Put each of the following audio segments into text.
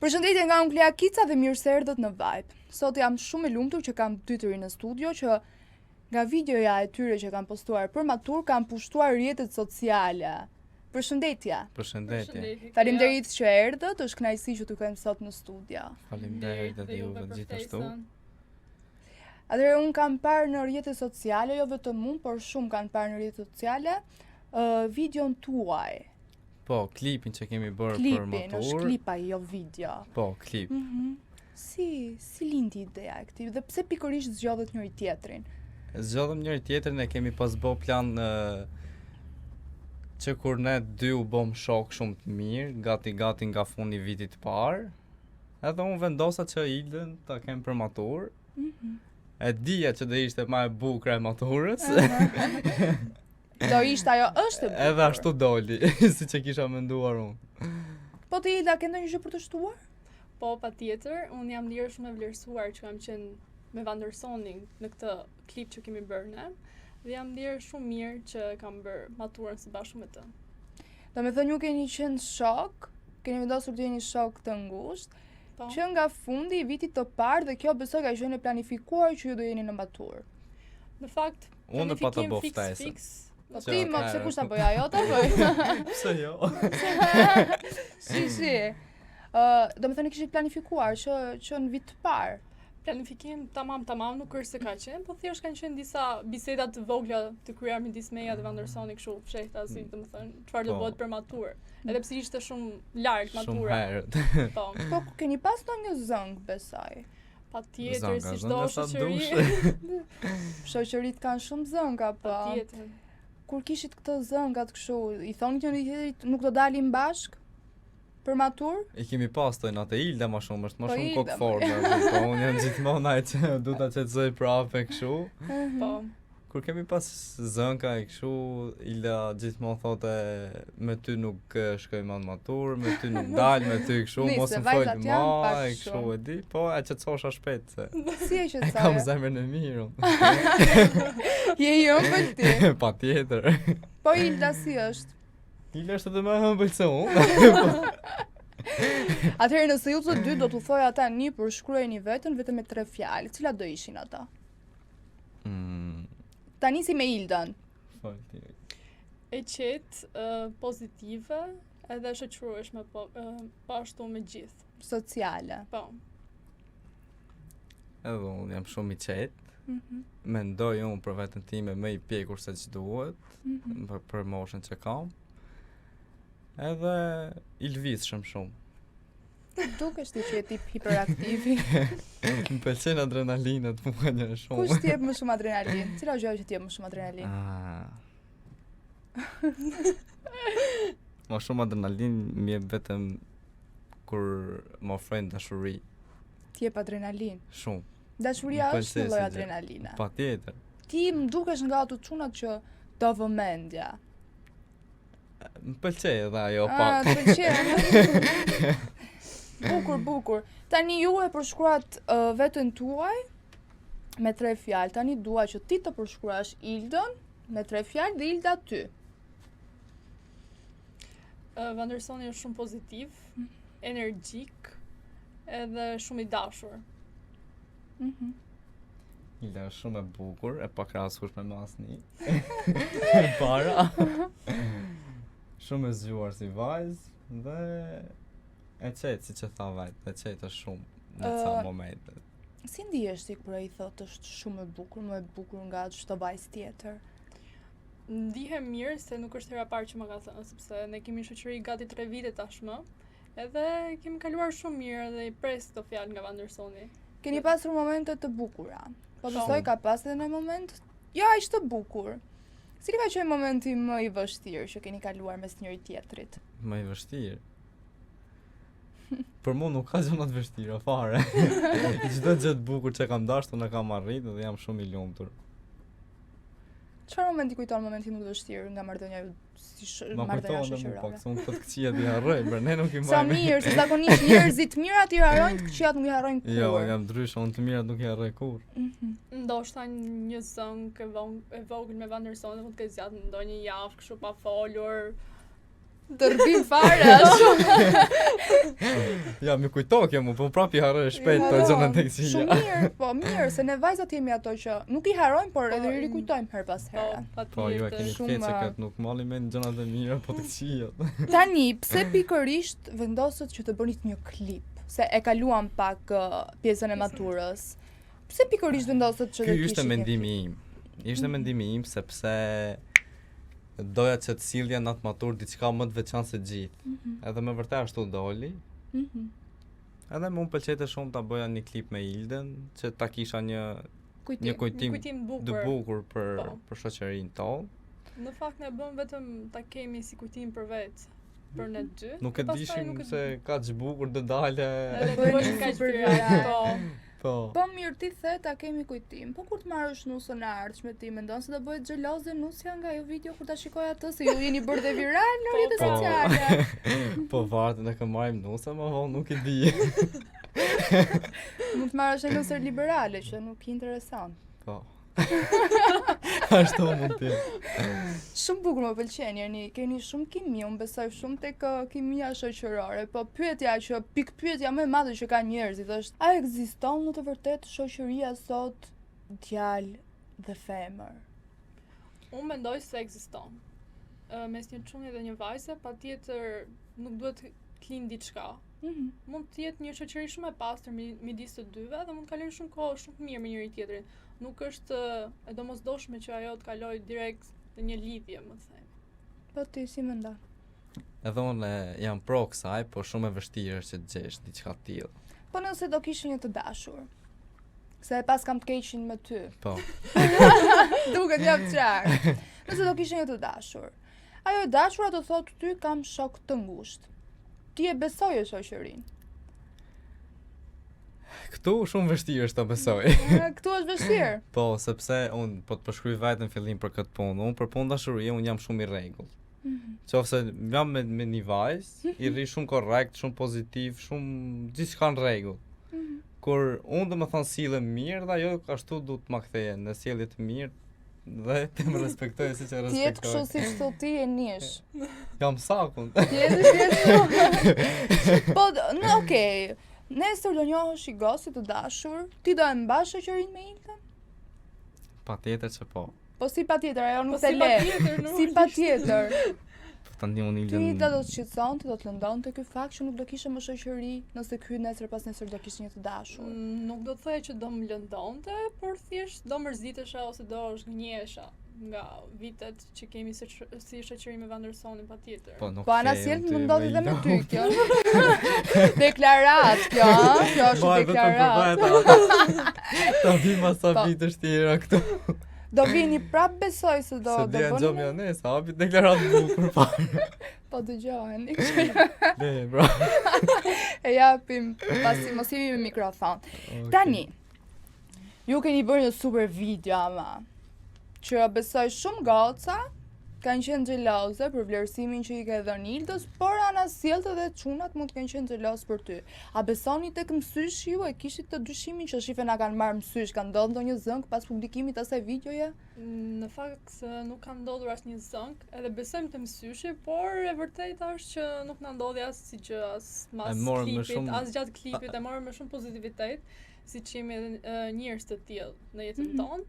Përshëndetje nga unë Klea Kica dhe mirë se erdhët në Vibe. Sot jam shumë e lumtur që kam dy të rinj në studio që nga videoja e tyre që kam postuar për matur kam pushtuar rrjetet sociale. Përshëndetje. Përshëndetje. Faleminderit që erdhët, është kënaqësi që t'ju kem sot në studio. Faleminderit edhe juve gjithashtu. Atëherë unë kam parë në rrjetet sociale, jo vetëm unë, por shumë kanë parë në rrjetet sociale videon tuaj. Po, klipin që kemi bërë për Klipin, matur. është klipa jo video. Po, klip. Si lindi ideja e këtij dhe pse pikërisht zgjodhet njëri tjetrin? Zgjodhëm njëri tjetrin e kemi pas bë plan që kur ne dy u bëm shok shumë të mirë, gati nga fundi i vitit të parë. Edhe unë vendosa që Ildën ta kem për matur. E dija që do ishte më e bukur e maturës. Do ishte ajo, është e bukur. Edhe ashtu doli, siç e kisha menduar unë. Po ti Ilda, ke ndonjë gjë për të shtuar? Po, patjetër, unë jam ndjerë shumë e vlerësuar që kam qenë me Vandersonin në këtë klip që kemi bërë ne, dhe jam ndjerë shumë mirë që kam bërë maturën së bashku me të. Do me thënë ju keni qenë shok, keni vendosur të jeni shok të ngushtë, Po. që nga fundi i vitit të parë dhe kjo besoj ka qenë e planifikuar që ju do jeni në maturë. Në fakt, Unë pa të planifikim bëj ftesë. fiks. Po ti më pse kush ta bëj ajo ta bëj. Pse jo? Si. Do me thënë kishit planifikuar që në vit të parë. Planifikim tamam nuk është se ka qenë, po thjesht kanë qenë disa biseda të vogla të kryera midis meja dhe Vandersoni kështu fshehta si domethënë çfarë do Po. bëhet për maturë. Edhe pse ishte shumë larg Shumë matura. herët. Po, Po keni pas ndonjë zëng, besoj. patjetër si çdo zënga sa shoqëri. Shoqërit kanë shumë zënga, po. Patjetër. Kur kishit këtë zëngat kështu, i thoni njëri tjetrit nuk do dalim bashk për matur? I kemi pas të natë Ilda më shumë, është më Po, shumë Ilda, kokëforme. Po unë jam gjithmonë ai që du ta qetësoj prapë kështu. Po. Kur kemi pas zënka e kështu, Ilda gjithmonë thote me ty nuk shkoj më në maturë, me ty nuk dal, me ty kështu, Nise, mos më vajzat fol janë më, pak e kështu shumë. e di, po e qetësosha shpejt se Si e e që kam sa? zemrën e mirë. unë. Je i ëmbël ti. Patjetër. Po Ilda si është? Ilda është edhe më ëmbël se unë. Atëherë nëse ju të dy do t'u thoj ata një përshkruajeni veten vetëm me 3 fjalë, cilat do ishin ata? Ta nisi me Ildën. Fal ti. E qetë, pozitive, edhe shoqërueshme po ashtu me gjithë. Sociale. Po. Edhe unë jam shumë i qetë. Mendoj unë për veten time më i pjekur se ç'duhet, për moshën që kam. Edhe i lvizshëm shumë. Dukesh ti që je tip hiperaktivi. Më pëlqen adrenalinat mua një shumë. Kush t'jep më shumë adrenalin? Cila gjë që t'jep më shumë adrenalin? Më shumë adrenalin më jep vetëm kur më ofrojnë dashuri. T'jep adrenalin. Shumë. Dashuria Më është pëlqen një lloj si gjë. adrenalina. Patjetër. Ti më dukesh nga ato çunat që do vëmendja. Më pëlqej edhe ajo Ah, pak. të pëlqen. Bukur. Tani ju e përshkruat veten tuaj me 3 fjalë. Tani dua që ti të përshkruash Ildën me 3 fjalë dhe Ilda ty. Vandersoni është shumë pozitiv, energjik, edhe shumë i dashur. Ilda është shumë e bukur, e pakrahasuar me masni. E para. Shumë e zgjuar si vajzë dhe e qetë, si që tha vajtë, e qetë është shumë në ca momente. Si ndihesh ti kur ai thotë është shumë e bukur, më e bukur nga çdo vajzë tjetër? Ndihem mirë se nuk është hera e parë që më ka thënë, sepse ne kemi shoqëri gati 3 vite tashmë, edhe kemi kaluar shumë mirë dhe i pres këto fjalë nga Vandersoni. Keni pasur momente të bukura. Po Shumë. besoj ka pas edhe në moment jo aq të bukur. Cili ka qenë momenti më i vështirë që keni kaluar mes njëri tjetrit? Më i vështirë. Për mua nuk ka gjëra të vështira fare. Çdo gjë të bukur që kam dashur unë e kam arritur dhe jam shumë i lumtur. Çfarë momenti kujton momentin më të vështirë nga marrëdhënia ju si Ma marrëdhënia kujton dhe më pak, shoqërore? se unë këtë këqia di harroj, për ne nuk i Sa mbajmë. mirë, se zakonisht njerëzit të mirë aty harrojnë, të këqijat nuk i harrojnë kur. Jo, jam ndryshe, unë të mirat nuk i harroj kur. Ndoshta një zëng e vogël me Vanderson mund të ketë zgjat ndonjë javë kështu pa folur. Të rdim fare shumë. Ja, mi kujto kjo mu, po prapi harroj shpejt të gjënën tek Shumë qia. mirë, po mirë, se ne vajzat jemi ato që nuk i harrojmë, por edhe i rikujtojmë her pas here. Po, ju e keni të Shumë- keq se këtë nuk mali me në gjënat e mira, po të këqijat. Tani, pse pikërisht vendosët që të bënit një klip? Se e kaluam pak pjesën e maturës. Pse pikërisht vendosët që Ky të ishte kishit një mendimi im. Ishte mendimi im sepse doja që të sillja në atë maturë diçka më të veçantë se gjithë. Edhe me vërtet ashtu doli. Mhm. Edhe më pëlqente shumë ta bëja një klip me Ilden, që ta kisha një Kujtim. kujtim Kujtim të bukur. bukur Po. për shoqërinë tonë. Në fakt ne bëm vetëm ta kemi si kujtim për vetë, për ne dy. Nuk e pastaj dishim nuk e se ka që bukur të dale. Edhe të bëni bësh kaq super viral. viral. Po. Po. Po mirë ti the ta kemi kujtim. Po kur të marrësh nusën e ardhshme ti mendon se do bëhet xheloze nusja nga ajo video kur ta shikoj atë se ju jeni bërë dhe viral në rrjetet Po. sociale. Po vartë në kë marrim nusa, më vonë nuk e di. Mund të marrësh një nusër liberale që nuk i interesant. Po. Ashtu mund të jetë. Shumë bukur më pëlqen, jeni keni shumë kimi, unë besoj shumë tek kimia shoqërore, po pyetja më e madhe që ka njerëzit është, a ekziston në të vërtetë shoqëria sot djalë dhe femër? Unë mendoj se ekziston. Mes një çuni dhe një vajze, patjetër nuk duhet të lind diçka. Mund të jetë një shoqëri shumë e pastër midis të dyve dhe mund të kalojnë shumë kohë shumë mirë me njëri tjetrin. Nuk është e domosdoshme që ajo të kalojë direkt në një lidhje, më thënë. Po ti si mendon? Edhe unë jam pro kësaj, po shumë e vështirë është që të gjesh diçka të tillë. Po nëse do kishe një të dashur. Se e pas kam të keqin me ty. Po. Duket jam qartë. Nëse do kishe një të dashur. Ajo e dashura do thotë ty kam shok të ngushtë. Ti e besoje shoqërinë. Këtu shumë vështirë është ta besoj. Këtu është vështirë. Po, sepse unë po të përshkruaj vetë në fillim për këtë punë. Unë për punë dashurie unë jam shumë i rregullt. Qofse jam me një vajzë, i rri shumë korrekt, shumë pozitiv, shumë gjithçka në rregull. Kur unë do më thonë sillem mirë dhe ajo ashtu du të ma ktheje në sjellje të mirë dhe të më respektoj siç e Ti jetë kështu respektoj. siç thot ti e nish. Jam sakun. Po, në okej. Nesër do njohësh i gosi të dashur, ti do e mbash shoqërinë me Ilden? Patjetër që po. Po si patjetër, ajo nuk Po të si le. patjetër, nuk Si është. patjetër. Po tani unë Ti Ilden. do të shqetëson, ti do të lëndonte ky fakt që nuk do kishe më shoqëri, nëse ky nesër pas nesër do kishte një të dashur. Nuk do të thojë që do më lëndonte, por thjesht do mërzitesha ose do zgënjesha nga vitet që kemi si shoqëri me Vandersonin patjetër. Po nuk. Po ana kem sjell ty më ndodhi dhe me Ilden. ty kjo. Deklarat kjo, ëh? Kjo është Baj vetëm për deklarat. veta. Ta vi masa Po. vitësh tjera këtu. Do vini prap besoj se do Se do dia bëni. xhom janes, hapi deklaratë bukur pa. Po dëgjojeni. Le, bra. E japim pasi mos jemi me mikrofon. Tani, ju keni bërë një super video ama, që besoj shumë goca kanë qenë xheloze për vlerësimin që i ke dhënë Ildës, por anasjellët dhe çunat mund të kenë qenë xheloz për ty. A besoni tek mësysh ju e kishit të dyshimin që shife na kanë marrë mësysh, ka ndodhur ndonjë zënk pas publikimit të asaj videoje? Në fakt se nuk ka ndodhur asnjë zënk, edhe besojmë të mësyshi, por e vërteta është që nuk na ndodhi asnjë gjë as mas E morëm me klipit, shumë- as gjatë klipit, e morëm me shumë pozitivitet, siç jemi edhe njerëz të tillë në jetën tonë.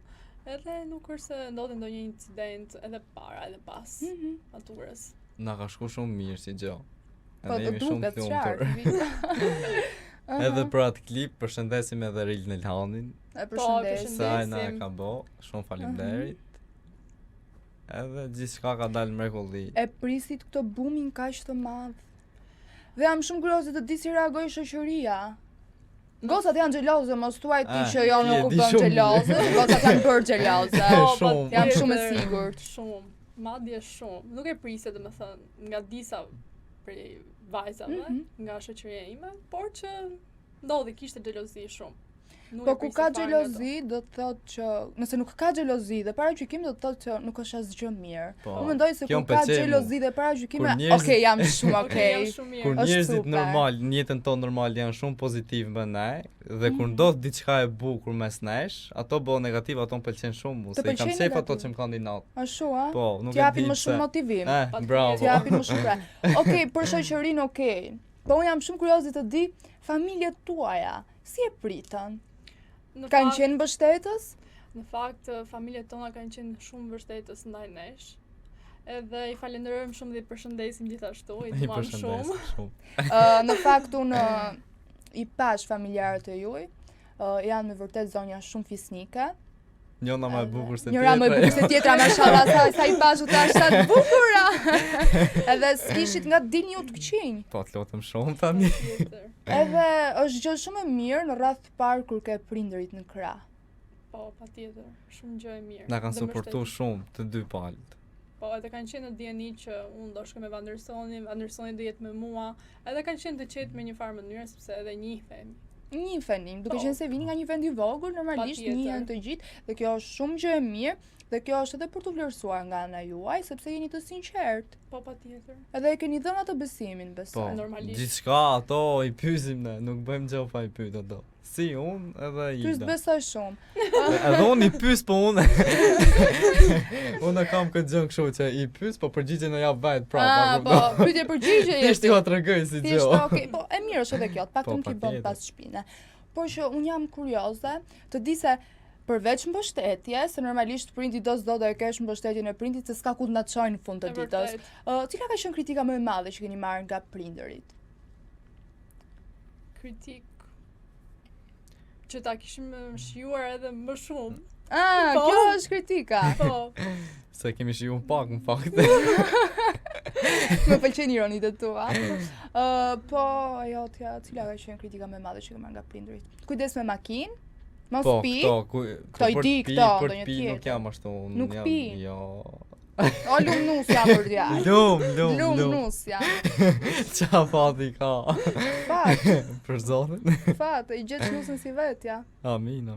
Edhe nuk është se ndodhi ndonjë incident edhe para edhe pas maturës. Na ka shku shumë mirë si gjë. Po Edhe të jemi shumë duket të qartë lumtur. video. Edhe për atë klip përshëndesim edhe Rilën Elhanin. E Po, përshëndes. Se ai na e Përshëndesim. ka bë, shumë faleminderit. Edhe gjithçka ka dalë mrekulli. E prisit këtë boomin kaq të madh. Dhe jam shumë kurioze të di si reagoi shoqëria. Gocat janë xheloze, mos thuaj ti që jo ti e nuk di kupton shumë xheloze, mirë. gocat janë bërë xheloze. Shumë. Jam shumë e patjetër, sigurt. Shumë, madje shumë. Nuk e prisja domethënë nga disa prej vajzave, nga shoqëria ime, por që ndodhi kishte xhelozi shumë. Po ku ka xhelozi do të thotë që nëse nuk ka xhelozi dhe paragjykim do të thotë që nuk është asgjë mirë. Unë mendoj se kur ka xhelozi dhe paragjykime, okay, jam shumë okay. Kur njerëzit normal, në jetën tonë normal janë shumë pozitiv me ne dhe kur ndodh diçka e bukur mes nesh, ato bëhen negativ, ato më pëlqen shumë, se kam shef ato që më kanë di natë. Ashtu a? Po, nuk e di. T'japin më shumë motivim. Bravo. T'japin më shumë. Okej, për shoqërinë okay. Po unë jam shumë kurioze të di familjet tuaja, si e pritën? Kanë qenë mbështetës? Në fakt, familjet tona kanë qenë shumë mbështetës ndaj nesh. Edhe i falenderojmë shumë dhe i përshëndesim gjithashtu, i duam shumë. Në fakt unë i pash familjarët e juaj, janë me vërtet zonja shumë fisnike. Njëra më e bukur se tjetra. Njëra më e bukur se tjetra, mashallah, sa i pashu tash sa të bukura. Edhe s'kishit nga dilni ju të këqinj. Po, të lotëm shumë tani. Edhe është gjë shumë e mirë në radhë të parë kur ke prindërit në krah. Po, patjetër, shumë gjë e mirë. Na kanë suportuar shumë të dy palët. Po, edhe kanë qenë në dieni që unë do shkoj me Vandersonin, Vandersoni do jetë me mua, edhe kanë qenë të qetë me një farë mënyrë sepse edhe njihemi. Njiheni, duke qenë se vini nga një vend i vogël, normalisht njihen të gjithë dhe kjo është shumë gjë e mirë dhe kjo është edhe për të vlerësuar nga ana juaj sepse jeni të sinqert. Po, patjetër. Edhe e keni dhënë atë besimin, besoj. Po, normalisht. Gjithçka ato i pyesim ne, nuk bëjmë gjë pa i pyet ato. Si unë edhe Ida. Ty s'besoj shumë. Edhe unë i pyes po unë. Unë kam këtë gjë kështu që i pyes, po përgjigjen e jap vet prapë. Po, pyetje përgjigje je. Thjesht ju tregoj si gjë. Thjesht, okay, po e mirë është edhe kjo, të paktën ti bën pas shpine. Por që unë jam kurioze të di se përveç mbështetje, se normalisht prindi do s'do e kesh mbështetjen e prindit se s'ka ku të na çojnë në fund të ditës. Cila ka qenë kritika më e madhe që keni marrë nga prindërit? Kritik që ta kishim shijuar edhe më shumë. Kjo është kritika. Po. Se kemi shijuar pak në fakt. Më pëlqen ironit e tua. Po, ajo tja, cila ka qenë kritika më e madhe që ke marrë nga prindërit? Kujdes me makinë? Mos pi? Këto i di këto, për pi nuk jam ashtu. Nuk pi? Jo. O lumnus jam për djalë. Lumnus jam. Qa fati ka? Fat. Për zotin? Fat, i gjesh nusën si vetja. Amin.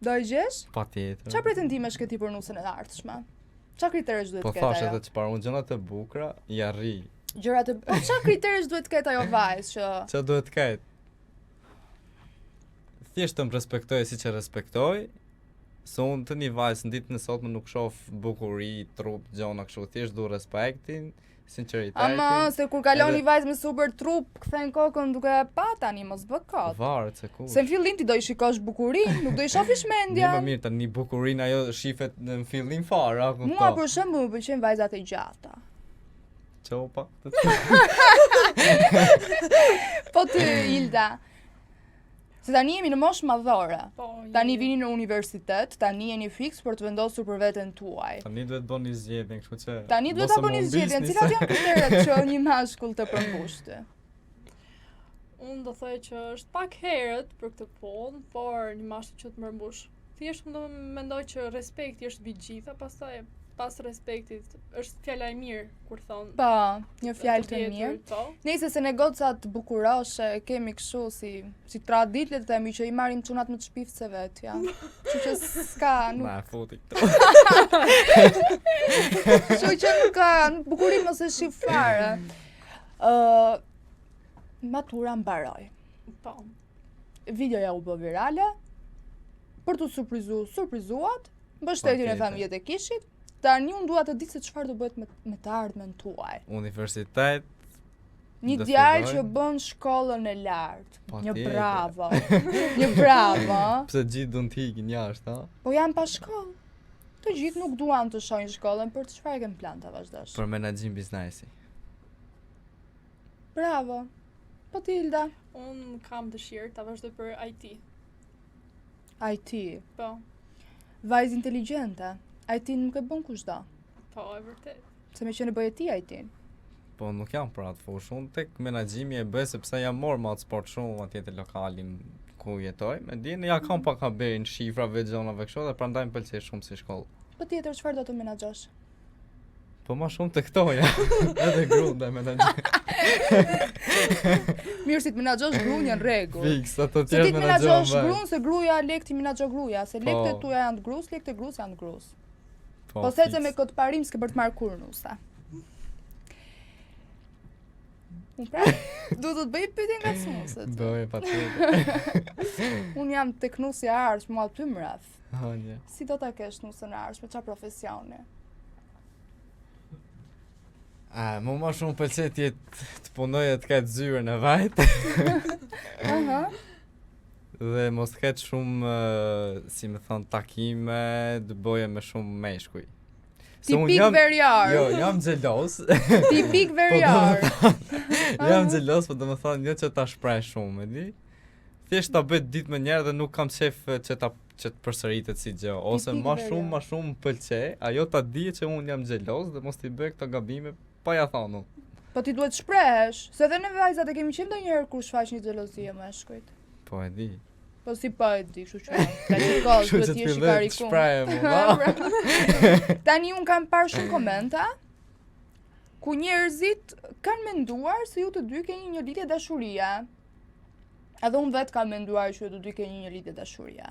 Do i gjesh? Patjetër. Qa pretendimesh ke ti për nusën e ardhshme? Qa kriteresh duhet ketë ajo? Po thash edhe çfarë unë gjërat e bukura i arri. Po qa kriteresh duhet ketë ajo vajzë që? Qa duhet ketë? Thjesht të më respektoj si që respektoj, se unë të një vajzë në ditën e sotme nuk shoh bukuri, trup, gjona kështu, thjesht du respektin, sinqeritetin. Ama, se kur kalon një vajzë me super trup, kthen kokën duke e pa tani, mos bë kot. Varet se kush. Se në fillim ti do i shikosh bukurinë, nuk do i shofish mendjen. Një më mirë, tani bukurinë ajo shifet në fillim fare, a kupton? Mua për shembull më pëlqejnë vajzat e gjata. Qopa. Po ty, Ilda. Se tani jemi në moshë madhore. Tani vini në universitet, tani jeni fiks për të vendosur për veten tuaj. Tani duhet bëni zgjedhjen, kështu që tani duhet ta bëni zgjedhjen, cilat janë kriteret që një mashkull të përmbushte? Unë do thoj që është pak herët për këtë punë, por një mashkull që të përmbush. Thjesht do mendoj që respekti është mbi gjitha, pastaj pas respektit është fjala e mirë kur thon. Po, një fjalë të mirë. Nëse se ne gocat bukuroshe kemi kështu si traditë të themi që i marrim çunat më të shpiftse vet, ja. Kështu që s'ka nuk. Na futi këtu. Kështu që nuk ka bukurim mos e shih fare. Matura mbaroi. Po. Videoja u bë virale. Për të surprizuat, mbështetjen e familjes e kishit. Tani unë dua të di se çfarë do bëhet me të ardhmen tuaj. Universitet. Një djalë që bën shkollën e lartë. Një bravo. Një bravo. Pse gjithë do të ikin jashtë, ha? Po janë pa shkollë. Të gjithë nuk duan të shojnë shkollën, për çfarë kem plan ta vazhdosh? Për menaxhim biznesi. Bravo. Po ti, Hilda? Unë kam dëshirë ta vazhdoj për IT. IT. Po. Vajzë inteligjente. IT nuk e bën kushdo. Po, e vërtet. Se me që në bëje ti IT. Po nuk jam për atë fushë, unë tek menaxhimi e bëj sepse jam marrë me atë sport shumë atje te lokalin ku jetoj. Me dinë ja kam pak haberin shifrave, gjonave kështu dhe prandaj më pëlqej shumë si shkollë. Po tjetër çfarë do të menaxhosh? Po ma shumë të këtoja. Edhe gruan dhe menaxhoj. Mirë si të menaxhosh gruan janë rregull. Fiks, ato Se tjerë ti të menaxhosh gruan se gruaja lek ti menaxho gruaja, se lekët e tuaja janë të grus, lekët e grus janë të grus. Po thetse me këtë parim s'ke për të marrë kur nusa. Unë pra, du të bëj pyetje nga smuset. Bëj, patjetër. Unë jam tek nusi e ardhshme, mua ty mraf. Hanje. Si do ta kesh nusën e ardhshme, çfarë profesioni? Mu ma shumë pëlqet të punoj e të ketë zyrën e vajt. Aha. Dhe mos ketë shumë, si me thonë, takime, të boje me shumë meshkuj. Tipik veriar. Jo, jam xhelos. Tipik veriar. Jam xhelos, po do më thonë, jo që ta shpreh shumë, e di? Thjesht ta bëj ditë me njerë dhe nuk kam qef që të përsëritet si gjë, ose ma shumë pëlqe, ajo ta di që unë jam xhelos dhe mos t'i bëj këto gabime pa ja thonë. Po ti duhet shprehesh, se edhe ne vajzat e kemi qenë ndonjëherë kur shfaq një xhelozi e meshkujt. Po e di. Po si pa e di, kështu që ka që kohë duhet t'jesh i karikum. Tani unë kam parë shumë komenta ku njerëzit kanë menduar se ju të dy keni një lidhje dashurie. Edhe unë vetë kam menduar që ju të dy keni një lidhje dashurie.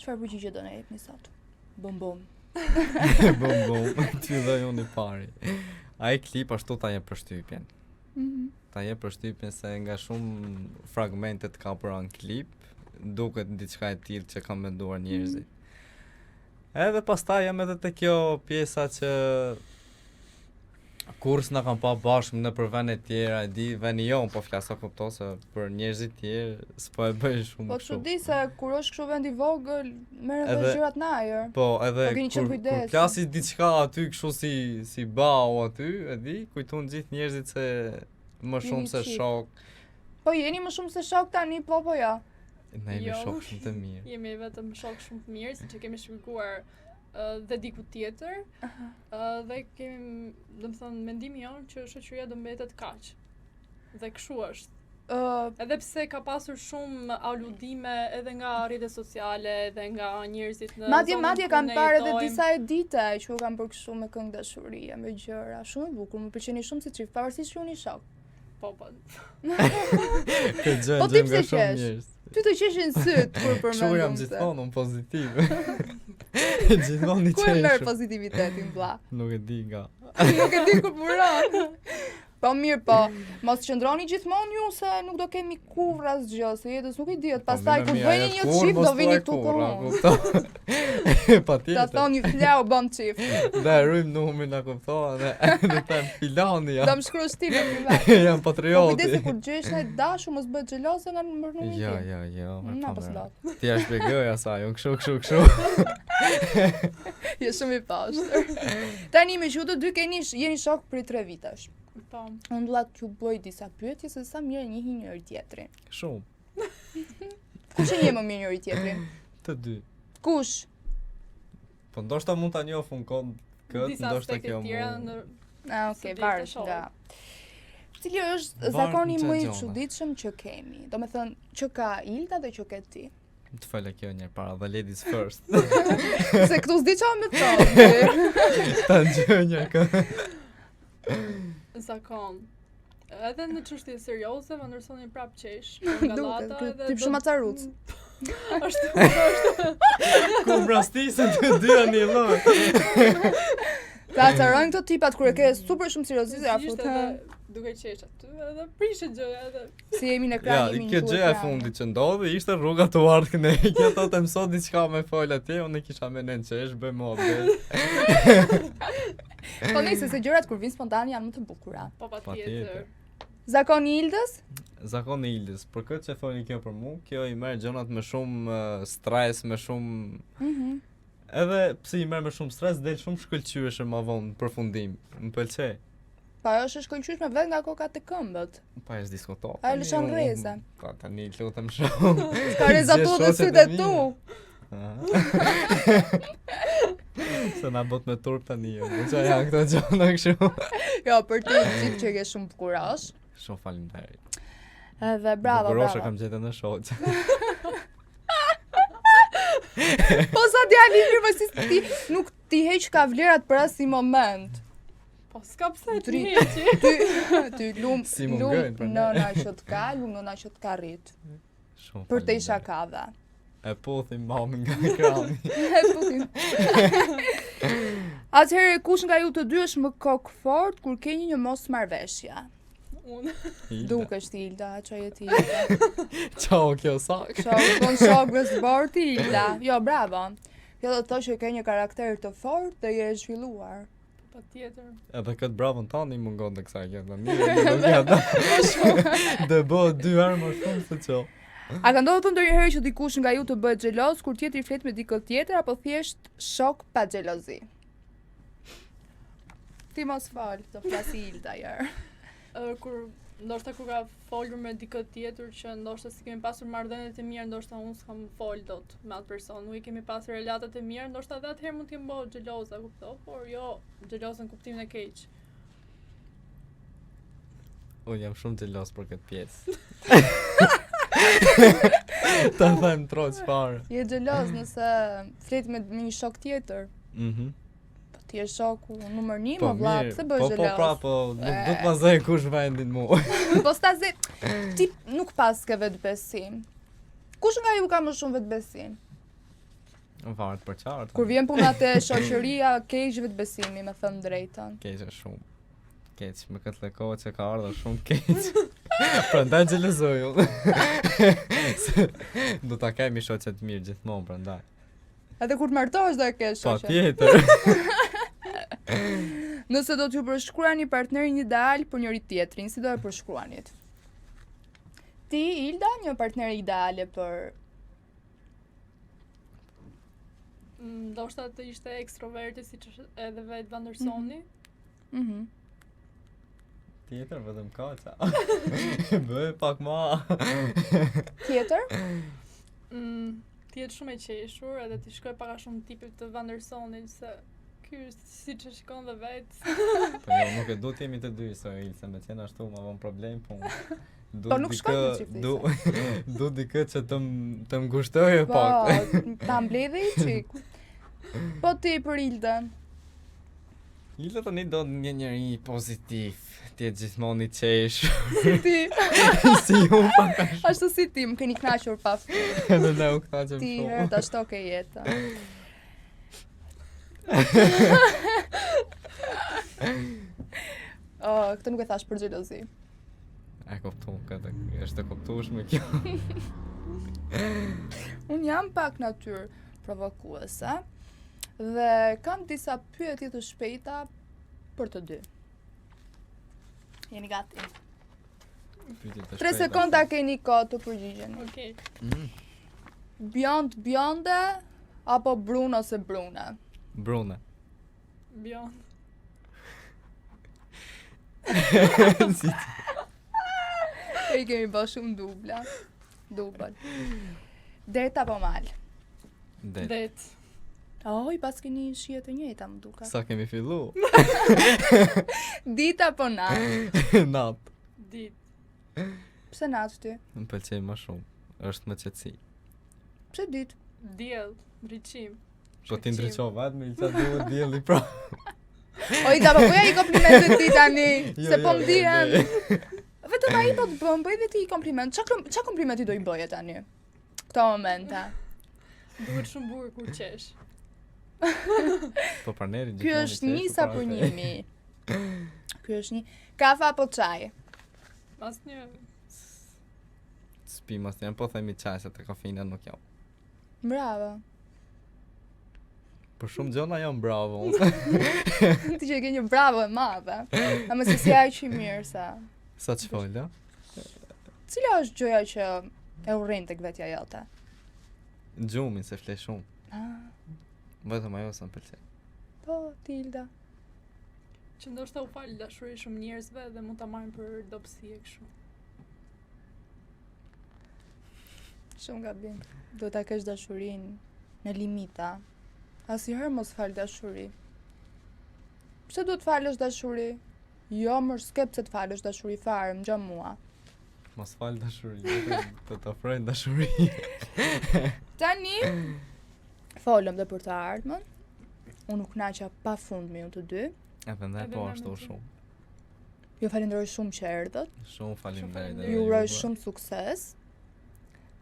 Çfarë përgjigje do na jepni sot? Bum bum. Ty dhe unë i pari. Ai klip ashtu ta jep përshtypjen. Ta jep përshtypjen se nga shumë fragmentet ka për anë klip, duket diçka e tillë që kanë menduar njerëzit. Edhe pastaj jam edhe te kjo pjesa që kur s'na kanë pa bashkë në për vende tjera, e di, veni jo, po flasa kupto se për njerëzit tjerë s'po e bëj shumë Po kështu. çudi se kur është kështu vend i vogël, merren edhe gjërat në ajër. Po, edhe keni qenë kujdes. kur flasi diçka aty kështu si bau aty, e di, kujton gjithë njerëzit se më shumë se shok. Po jeni më shumë se shok tani, po ja. Ne jemi shok shumë të mirë. Jemi vetëm shok shumë të mirë, siç e kemi shpjeguar dhe diku tjetër. Dhe kemi, domethënë, mendimi jonë që shoqëria do mbetet kaq. Dhe kështu është. Edhe pse ka pasur shumë aludime edhe nga rrjetet sociale, edhe nga njerëzit në Madje kanë parë edhe disa edite që u kanë bërë kështu me këngë dashurie, me gjëra, shumë e bukur, më pëlqeni shumë si çift, pavarësisht që unë i shoh. Po. Këtë gjë Po ti nga pse shumë qesh? njerëz. Ty të qeshin syt kur përmendon. Kështu jam gjithmonë unë pozitiv. Gjithmonë i Ku e merr qeshur. pozitivitetin vlla? Nuk e di nga. Nuk e di ku punon. Po mirë, po, mos qëndroni gjithmonë ju se nuk do kemi kurrë asgjë, se jetës nuk i dihet. Pastaj kur bëni një çift do vini këtu kohë. Patjetër. Ta thoni flau bëm çift. Dhe rrym numrin na kupton dhe ta filani ja. Do më shkruash ti në privat. Jam patrioti. Kujdesi kur gjesh në dashur mos bëhet xheloze nga numrin tim. Jo. Na pas lot. Ti ja shpjegoj asaj, unë kështu. Je shumë i pastër. Tani me që të dy jeni shok për 3 vitesh. Po. Unë dua t'ju bëj disa pyetje se sa mirë njihin njëri tjetrin. Shumë. Kush e njeh më mirë njëri tjetrin? Të dy. Kush? Po ndoshta mund ta njohun këtë, ndoshta kjo mund. Okay, varet nga. Cili është zakoni më i çuditshëm që kemi? Domethënë që ka Ilda dhe që ke ti. Të falë kjo njërë para, dhe ladies first. Se këtu s'di qa me thonë. Ta gjë njërë kë. Zakon. Edhe në çështje serioze, më ndërsonin prap qesh. Duket, ti shumë acaruc. Është. Ku mbrastisën të dyja një lloj. Ta acarojnë këto tipat kur e ke super shumë seriozisë afut. Duke qesh aty, edhe prishe gjëja edhe. Si jemi në ekran, jemi në kjo gjëja e fundit që ndodhi ishte rruga të ardhkën e kjo të të mëso diçka me fol atje, unë kisha me nën qesh, bëj mohabet. Po nëse se gjërat kur vinë spontane janë më të bukura. Po patjetër. Zakoni i Ildës? Zakoni i Ildës, për këtë që thoni kjo për mua, kjo i merr gjërat me shumë stres, me shumë edhe pse i merr me shumë stres, del shumë shkëlqyeshëm më vonë në përfundim. Më pëlqej. Pa është shkëlqyeshme vetë nga kokat e këmbët. Pa është diskuto. A e lëshon rreza. Pa tani lutem shumë. Ka rreza tu dhe sytë tu. Se na bot me turp tani. Çfarë janë këto gjëra kështu? Jo, për ti gjithë që ke shumë kurash. Shumë faleminderit. Edhe bravo. Kurosha kam gjetur në shoq. Po sa djali mirë, si ti nuk ti heq ka vlerat për asnjë moment. Po, s'ka pse të Dri- heqi. Ty lum Si më ngojnë, për ne. nëna që të ka, lum nëna që të ka rrit. Shumë Për te i faleminderit. shakave. E puthim mamin nga ekrani. Atëherë, kush nga ju të dy është më kokë fort kur keni një mos marrëveshje? Unë. Dukesh ti Ilda, çoj e ti Ilda. Ciao, kjo sak. Shok, don shok me zbor ti Ilda. Jo, bravo. Kjo do të thotë që ke një karakter të fortë dhe je e zhvilluar. Patjetër. Edhe këtë bravën tani mungon të kësaj kjo. Mirë, nuk ja. Dhe bëhet 2 herë më shumë se ço. A ka ndodhur ndonjëherë që dikush nga ju të bëhet xheloz kur tjetri flet me dikë tjetër apo thjesht shok pa xhelozi? Ti mos fal, do flasi Ilda herë. Ndoshta kur ka folur me dikë tjetër që ndoshta si kemi pasur marrëdhënie të mira, ndoshta unë s'kam fol dot me atë person. Nuk i kemi pasur relatat e mira, ndoshta edhe atëherë mund të jem bëu xheloza, kuptoj, por jo xheloza në kuptimin e keq. Unë jam shumë xhelos për këtë pjesë. Ta them tro çfarë. Je xheloz nëse flet me një shok tjetër. Po ti je shoku numër 1, më vlla, pse bësh xheloz? Po, nuk do të ma zej kush vendin mua. Po stazi, ti nuk pas ke vetbesim. Kush nga ju ka më shumë vetbesim? Varet për qartë. Kur vjen puna te shoqëria, keq vetbesimi, me thënë drejtën. Keq është shumë. Keq, me këtë kohë që ka ardhur shumë keq. Prandaj xhelozoj unë. Do ta kemi shoqe të mirë gjithmonë prandaj. Edhe kur të martohesh do e kesh shoqe. Patjetër. Nëse do t'ju përshkruani partnerin ideal për njëri tjetrin, si do e përshkruanit? Ti, Ilda, një partner ideale për... Ndoshta të ishte ekstroverti siç është edhe vetë Vandersoni. Tjetër vetëm kaca. Bëj pak më. Tjetër? Ti jetë shumë e qeshur edhe ti shkoj pak a shumë tipit të Vandersonit se ky siç e shikon dhe vetë. Po jo, nuk e du të jemi të dy se Ilse me qenë ashtu ma von problem, po Po nuk shkoj në çiftësi. Du dikë që të më ngushtojë pak. Po, ta mbledhe i qik. Po ti për Ildën? Ilda tani do një njeri pozitiv, ti e gjithmonë i qeshur. Si ti? Si unë pak ashtu. Ashtu si ti, më keni knaqur pa fjalë. Edhe ne u knaqem Ti shumë. herë ta shtoke jeta. Këtë nuk e thash për xhelozi. E kuptu, këtë është e kuptueshme kjo. Unë jam pak natyrë provokuese dhe kam disa pyetje të shpejta për të dy. Jeni gati? 3 sekonda keni kohë të përgjigjeni. Okej. Bjonde apo brun ose brune? Brune. Bjon. Si ti. E kemi bë shumë dubla. Dubël. Det apo mal? Det. Oj, pas keni shije të njëjta më duka. Sa kemi fillu? Dit apo nat? Nat. Dit. Pse nat ty? Më pëlqej më shumë. Është më qetësi. Pse dit? Diell. Ndriçim. Po ti ndriçova atë me Ilsa duhet dielli pra. Oj, da po ja i komplimentet ti tani, se po jo, m'dihem. Vetëm ai po të bëm, bëj vetë i kompliment. Ç'a komplimenti do i bëje tani? Këto momente. Duhet shumë bukur kur qesh. Po partneri Ky është njësa për njëmi. Ky është një kafe apo çaj? Asnjë. Spi mas janë, po themi qaj se të kafina nuk jam. Bravo. Për shumë gjona jam bravo. Ti që e ke një bravo e madhe. Ama se si aq i mirë sa. Sa që folja? Cila është gjëja që e urrin tek vetja jote? Gjumin se fle shumë. Ah, Vetëm ajo sa më pëlqej. po, Tilda. Që ndoshta u fal dashuri shumë njerëzve dhe mund ta marrin për dobësi e kështu. Shumë gabim. Duhet ta kesh dashurinë në limita. Asnjëherë mos fal dashuri. Pse duhet falësh dashuri? Jo, më s'ke pse të falësh dashuri fare, më gjë mua. Mos fal dashuri, vetëm të të ofrojnë dashuri. Tani, folëm dhe për të ardhmen. Unë u knaqa pa fund me ju të dy. Edhe ne Edhe po ne ashtu me ty. shumë. Ju falenderoj shumë që erdhët. Shumë faleminderit. faleminderit. edhe Ju uroj juve. shumë sukses.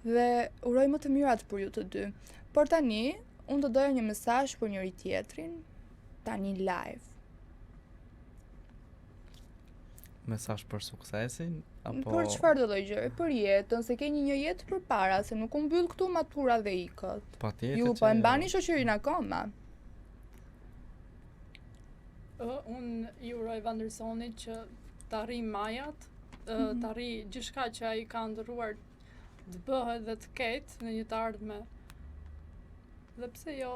Dhe uroj më të mirat për ju të dy. Por tani, unë të doja një mesazh për njëri tjetrin, tani live. Mesazh për suksesin apo Për çfarë do lloj gjëri? Për jetën, se keni një jetë përpara, se nuk u mbyll këtu matura dhe ikët. patjetër. Ju po e mbani shoqërinë akoma. Unë i uroj Vandersonit që të arrijë majat, të arrijë gjithçka që ai ka ndërruar të bëhet dhe të ketë në një të ardhme. Dhe pse jo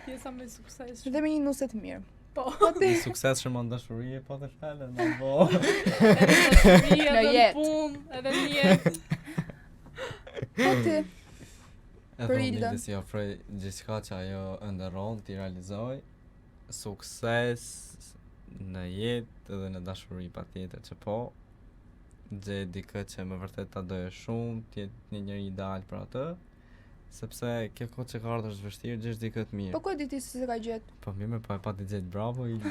pjesa me sukses. Dhe me një nuse të mirë. Po. Një sukses që më dashuri po të falen apo Edhe në dashuri, Në edhe në jetë. punë, edhe në jetë. Po ti, edhe Për unë Ilda. ide si ofroj gjithçka që ajo ndërron t'i realizoj. Sukses në jetë edhe në dashuri patjetër që po. Gjej dikë që më vërtet ta doje shumë, t'jetë një njeri ideal për atë. Sepse kjo kohë që ka ardhur është vështirë, gjesh dikë të mirë. po ku e di ti se ka gjetë? Po mirë, po e pati gjetë bravo Ilda.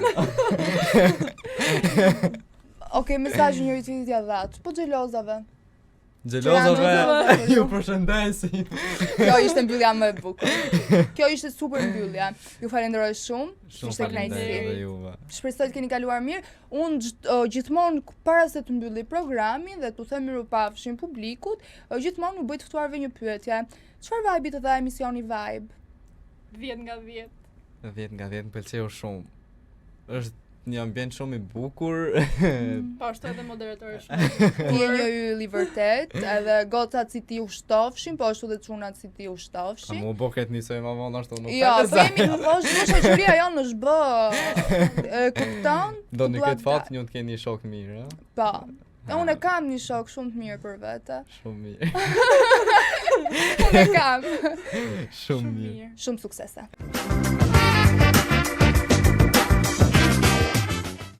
Okej, mesazhi njëri tjetrit ja dhat. Po xhelozave. Xhelozave, Xhelozave, ju përshëndesim. Kjo ishte mbyllja më e bukur. Kjo ishte super mbyllja. Ju falenderoj shumë. Shumë Ishte faleminderit kënaqësi. edhe juve. Shpresoj të keni kaluar mirë. Unë gjithmonë para se të mbylli programin dhe t'u them mirupafshim publikut, gjithmonë u bëj të ftuarve një pyetje. Çfarë vibe të dha emisioni Vibe? 10 nga 10. 10 nga 10 më pëlqeu shumë. Është një ambient shumë i bukur. Po ashtu edhe moderatori shumë. Ti je një yll i vërtet, edhe gocat si ti u shtofshin, po ashtu dhe çunat si ti u A shtofshin. mu boket nisoj më vonë ashtu nuk Jo, ka po jemi në shoqëria jonë është bë. E kupton? Do një Dua këtë fat dal. një të keni shok mirë, ha? Po. E unë e kam një shok shumë të mirë për vete. Shumë mirë. Unë e kam. Shumë mirë. Shumë suksese.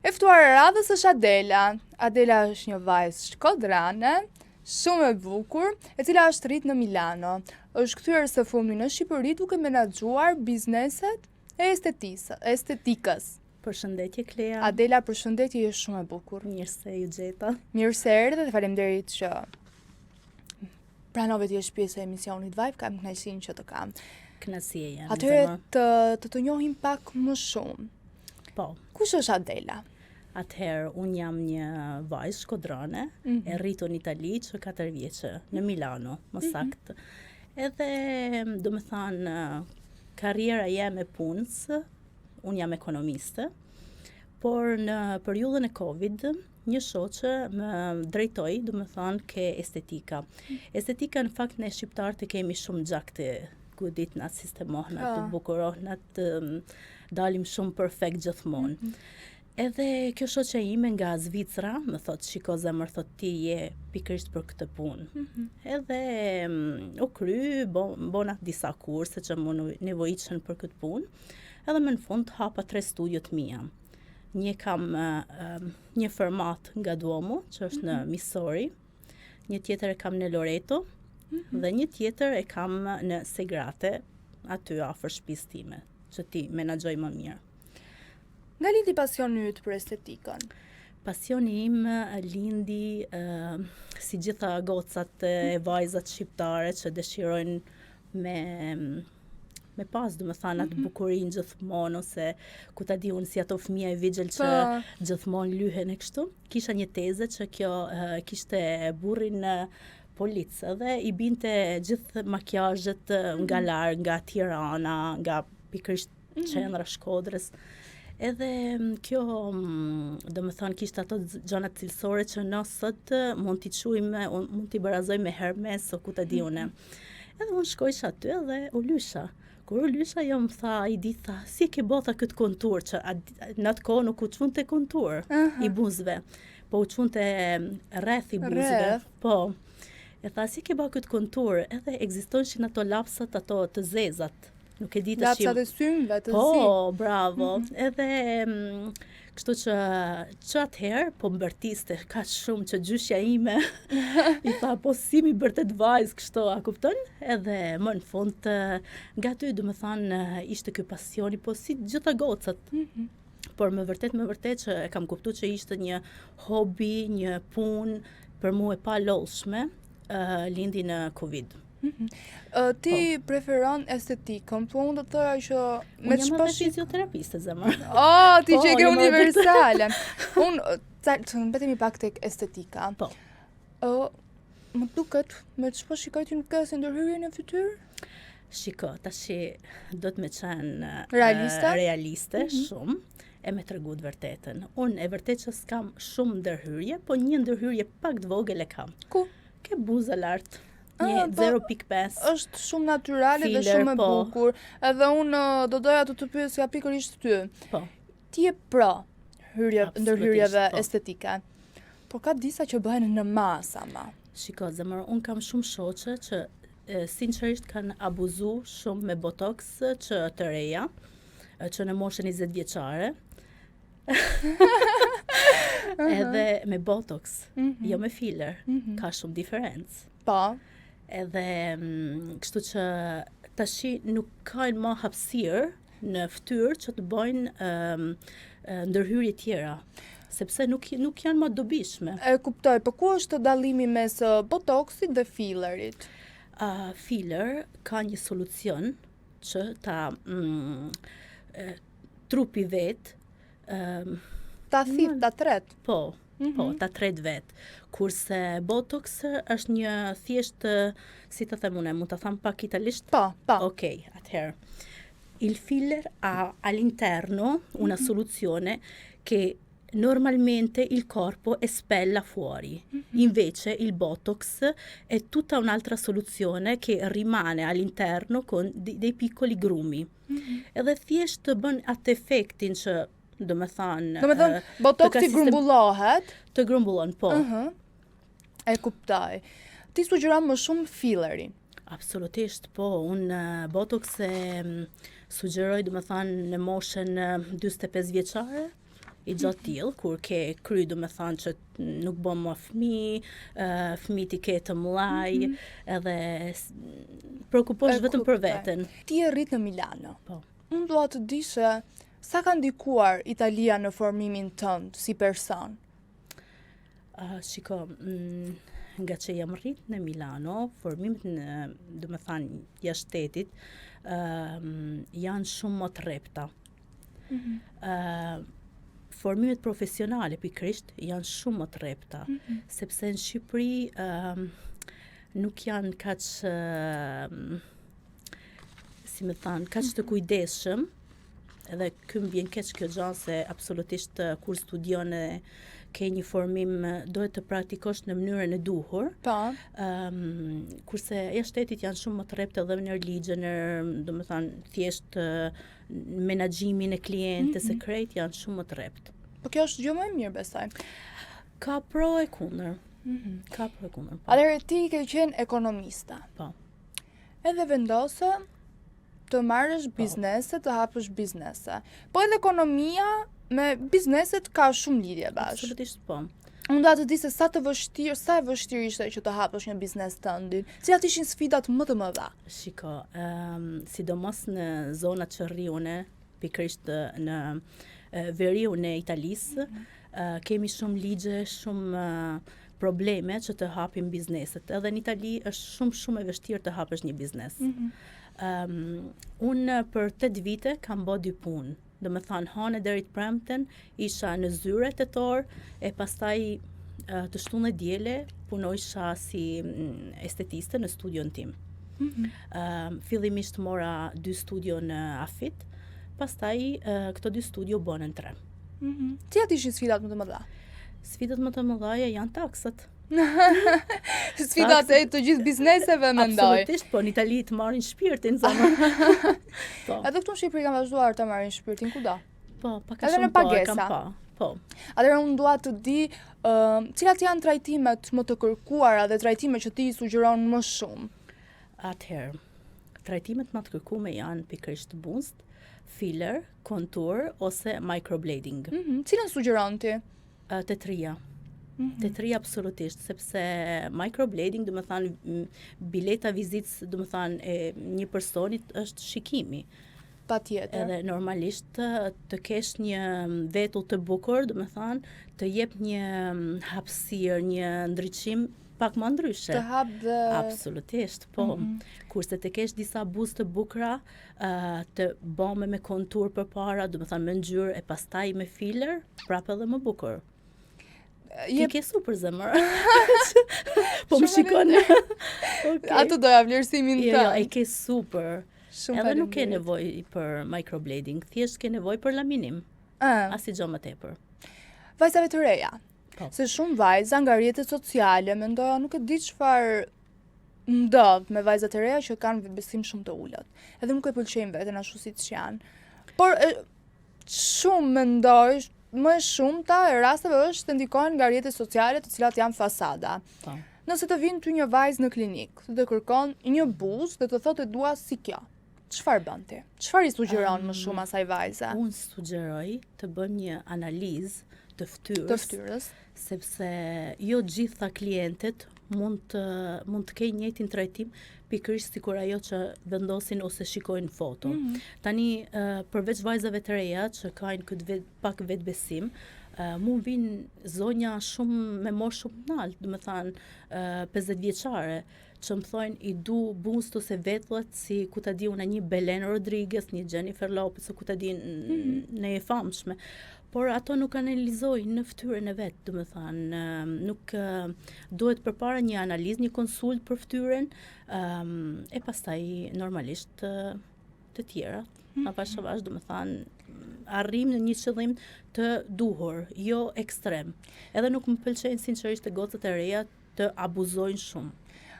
E ftuar e radhës është Adela. Adela është një vajzë shkodrane, shumë e bukur, e cila është rrit në Milano. Është kthyer së fundmi në Shqipëri duke menaxhuar bizneset e estetikës. Përshëndetje Klea. Adela, përshëndetje, je shumë e bukur. Mirë se ju gjeta. Mirë se erdhe dhe faleminderit që pranove të jesh pjesë e emisionit Vibe, kam kënaqësinë që të kam. Kënaqësia jam. Atëherë të njohim pak më shumë. Po. Kush është Adela? Atëherë unë jam një vajzë shkodrane, e rritur në Itali që 4 vjeçë, në Milano, më saktë. Edhe, do me thanë, karriera jam e punës, unë jam ekonomiste, por në periudhën e Covid, një shoqë më drejtoi, do me thanë, ke estetika. Estetika në fakt ne shqiptarët e kemi shumë gjak të godit në atë sistemohna, të bukurohna, të dalim shumë perfekt gjithmonë. Edhe kjo shoqja ime nga Zvicra më thot, shiko zemër, thot ti je pikërisht për këtë punë. Edhe u kry, bona disa kurse që më nevojitshën për këtë punë. Edhe më në fund hapa 3 studiot mia. Një kam një format nga Duomo, që është në Missouri, një tjetër e kam në Loreto, dhe një tjetër e kam në Segrate, aty afër shtëpisë time, që ti menaxhoj më mirë. Nga lindi pasioni yt për estetikën? Pasioni im lindi si gjitha gocat e vajzat shqiptare që dëshirojnë me pas, do me thënë, atë bukurinë gjithmonë, ose ku ta di unë si ato fëmija e vigjel që gjithmonë lyhen e kështu. Kisha një teze që kjo kishte burrin policë dhe i binte gjithë makjazhet nga larg, nga Tirana, nga pikërisht qendra Shkodrës. Edhe kjo, do me thonë, kishte ato gjërat cilësore që në sot mund t'i quajmë, mund t'i barazoj me Hermes o ku ta di une. Edhe unë shkojsh aty dhe u lysha. Kur u lysha, jo më tha, i di tha, si ke bota këtë kontur, që në atë kohë nuk u qun të kontur i buzëve, po u qun të rreth i buzëve. Po, e tha, si ke bota këtë kontur, edhe ekzistojshin ato lapsat, ato të zezat. Nuk e di të lapsat e synve të zi. Po, bravo. Edhe kështu që atëherë po mbërtiste ka shumë që gjyshja ime i tha po si mi bërtet vajzë kështu, a kupton? Edhe më në fund nga ty do me thanë ishte ky pasioni, po si gjitha gocat. por me vërtet që e kam kuptuar që ishte një hobi, një punë për mua e pa lollshme, lindi në Covid. Ti preferon estetikën, po unë do të thoya që Unë jam edhe fizioterapiste, zemër. Ti që ke jam edhe- universale. Unë të mbetemi pak tek estetika. Po. Më duket, me ç'po shikoj ti nuk ke asnjë ndërhyrje në fytyrë? Shiko, tash do të më qenë Realiste? shumë, e me tregu të vërtetën. Unë e vërtet që s'kam shumë ndërhyrje, po një ndërhyrje pak të vogël e kam. Ku? Ke buza lart. Një Po, 0.5. është shumë natyrale dhe Filler, shumë e po. bukur. Edhe unë do doja të pyesja pikërisht ty. Po. Ti je pro Absolutisht, ndërhyrjeve po. estetike. Por ka disa që bëhen në masa ma. Shiko, zemër, unë kam shumë shoqe që sinqerisht kanë abuzu shumë me botox që të reja, që në moshën 20 vjeçare. Edhe me botox, jo me filler, ka shumë diferencë. Po. Edhe kështu që tashi nuk kanë më hapësirë në fytyrë që të bëjnë ndërhyrje tjera, sepse nuk janë më dobishme. E kuptoj, po ku është dallimi mes botoxit dhe fillerit? Filler ka një solucion që trupi vet Ta thith, ta tret. po, ta tret vet. Kurse botox është një thjesht, si të them unë, mund ta them pak italisht? Po. Ok, atëherë. Il filler ha all'interno una soluzione che normalmente il corpo espella fuori. Invece il botox è tutta un'altra soluzione che rimane all'interno con dei piccoli grumi. Edhe thjesht të bën atë efektin që do me thënë botoxi grumbullohet. Të grumbullon, po. E kuptoj. Ti sugjeron më shumë fillerin. Absolutisht, po. Unë botox e sugjeroj, do me thënë, në moshën 45 vjeçare, i gjatë tillë, kur ke kry, do me thënë që nuk bën më fëmijët i ke të mëllaj, edhe preokuposh vetëm për veten. Ti je rrit në Milano. Po. Unë dua të di se sa ka ndikuar Italia në formimin tënd si person? Shiko, nga që jam rrit në Milano, formimet do me thënë jashtë shtetit, janë shumë më të repta. Formimet profesionale pikërisht janë shumë më të repta, sepse në Shqipëri nuk janë kaq si më thënë, kaq të kujdesshëm, edhe ky më vjen keq kjo gjë se absolutisht kur studion ke një formim duhet të praktikosh në mënyrën e duhur. Po. Kurse jashtë shtetit janë shumë më të reptë edhe në ligje, do të thënë thjesht menaxhimin e klientës e krejt janë shumë më të reptë. Po kjo është gjë më e mirë, besoj. Ka pro e kundër. Ka pro e kundër. Atëherë ti ke qenë ekonomista. Po. Edhe vendose të marrësh biznese, të hapësh biznese. Po edhe ekonomia me bizneset ka shumë lidhje bashkë. Absolutisht po. Unë dua të di se sa e vështirë ishte që të hapësh një biznes tëndin. Cilat ishin sfidat më të mëdha? Shiko, sidomos në zonat që rri une, pikërisht në veriun e Italisë, kemi shumë ligje, shumë probleme që të hapim bizneset. Edhe në Itali është shumë e vështirë të hapësh një biznes. Unë për 8 vite kam bë 2 punë. Do me thënë, hane deri të premten, isha në zyre tetor, e pastaj të shtunë e diele, punojsha si estetiste në studion tim. Fillimisht mora 2 studio në afit, pastaj këto 2 studio bënën 3. Cilat ishin sfidat më të mëdha? Sfidat më të mëdha janë taksat. Sfidat e të gjithë bizneseve mendoj. Absolutisht, po në Itali të marrin shpirtin zemër. Po. Edhe këtu në Shqipëri kanë vazhduar të marrin shpirtin kudo? Po, pak edhe shumë në pagesa. kam pa. Po. Atëherë unë dua të di cilat janë trajtimet më të kërkuara dhe trajtimet që ti i sugjeron më shumë. Atëherë, trajtimet më të kërkuara janë pikërisht buzë, filler, kontur ose microblading. Cilën sugjeron ti? Të trija. Të trija absolutisht, sepse microblading, do me thënë, bileta vizitës, do me thënë, e një personit është shikimi. Patjetër. Edhe normalisht të kesh një vetull të bukur, do me thënë, të jep një hapësirë, një ndriçim pak më ndryshe. Të hap dhe... Absolutisht, po. Kurse të kesh disa buzë të bukura, të bëme me kontur përpara, do me thënë me ngjyrë e pastaj me filler, prapë edhe më bukur. Ti ke super zemër. Po më shikon. Okay. Ato doja vlerësimin tënd. Jo, e ke super. Shumë edhe nuk ke nevojë për microblading, thjesht ke nevojë për laminim. Asgjë më tepër. Vajzave të reja. Po. Se shumë vajza nga rrjetet sociale mendoja nuk e di çfarë ndodh me vajzat e reja që kanë vetbesim shumë të ulët. Edhe nuk e pëlqejnë veten ashtu siç janë. Por shumë mendoj, më shumëta e rasteve është të ndikohen nga rrjetet sociale të cilat janë fasada. Po. Nëse të vjen ty një vajzë në klinik, të kërkon një buzë dhe të thotë dua si kjo. Çfarë bën ti? Çfarë i sugjeron më shumë asaj vajze? Unë sugjeroj të bën një analizë të fytyrës, sepse jo gjitha klientët mund të kenë njëjtin trajtim pikërisht sikur ajo që vendosin ose shikojnë foto. Tani përveç vajzave të reja që kanë këtë pak vetbesim, mund vinë zonja shumë me moshë shumë të lartë, do të thënë 50 vjeçare, që më thojnë i du buzët ose vetullat si ku ta di unë një Belen Rodriguez, një Jennifer Lopez, ku ta di në e famshme. Por ato nuk analizojnë në fytyrën e vet, do të thënë, nuk duhet përpara një analizë, një konsult për fytyrën, e pastaj normalisht të tjera. Avash, do të thënë, arrim në një qëllim të duhur, jo ekstrem. Edhe nuk më pëlqejnë sinqerisht të gocat e reja të abuzojnë shumë.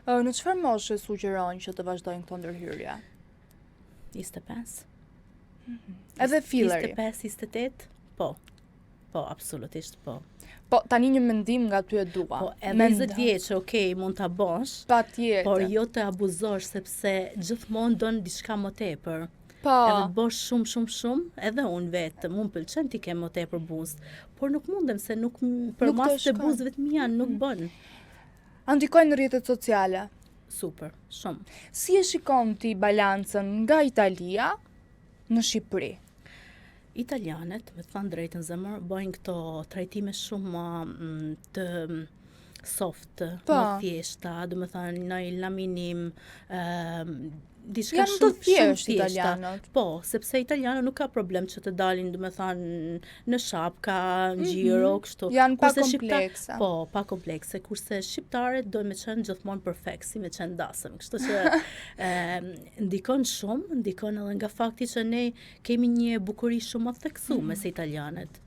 Në çfarë moshe sugjerojnë që të vazhdojnë këto ndërhyrje? 25. Edhe filleri. 25-28? Po, absolutisht po. Po, tani një mendim nga ty e dua. Po, edhe 20 vjeç, okay, mund ta bësh. Patjetër. Por jo të abuzosh sepse gjithmonë don diçka më tepër. Po. Edhe të bosh shumë, edhe unë vetë, mund pëlqen ti ke më tepër buzë, por nuk mundem se nuk për mas të buzëve të mia nuk bën. Ndikojnë në rrjetet sociale. Super, shumë. Si e shikon ti balancën nga Italia në Shqipëri? Italianet, me të thënë drejtën zemër, bëjnë këto trajtime shumë të soft, më thjeshta, do të thënë në laminim, diçka shumë thjeshtë italianët. Po, sepse italianët nuk ka problem që të dalin, do të thënë në shapka, në xhiro, kështu. Janë pa komplekse. Po, pa komplekse, kurse shqiptarët do me qenë gjithmonë perfekt, si me qenë dasëm. Kështu që ndikon shumë, ndikon edhe nga fakti që ne kemi një bukuri shumë të theksuar se italianët.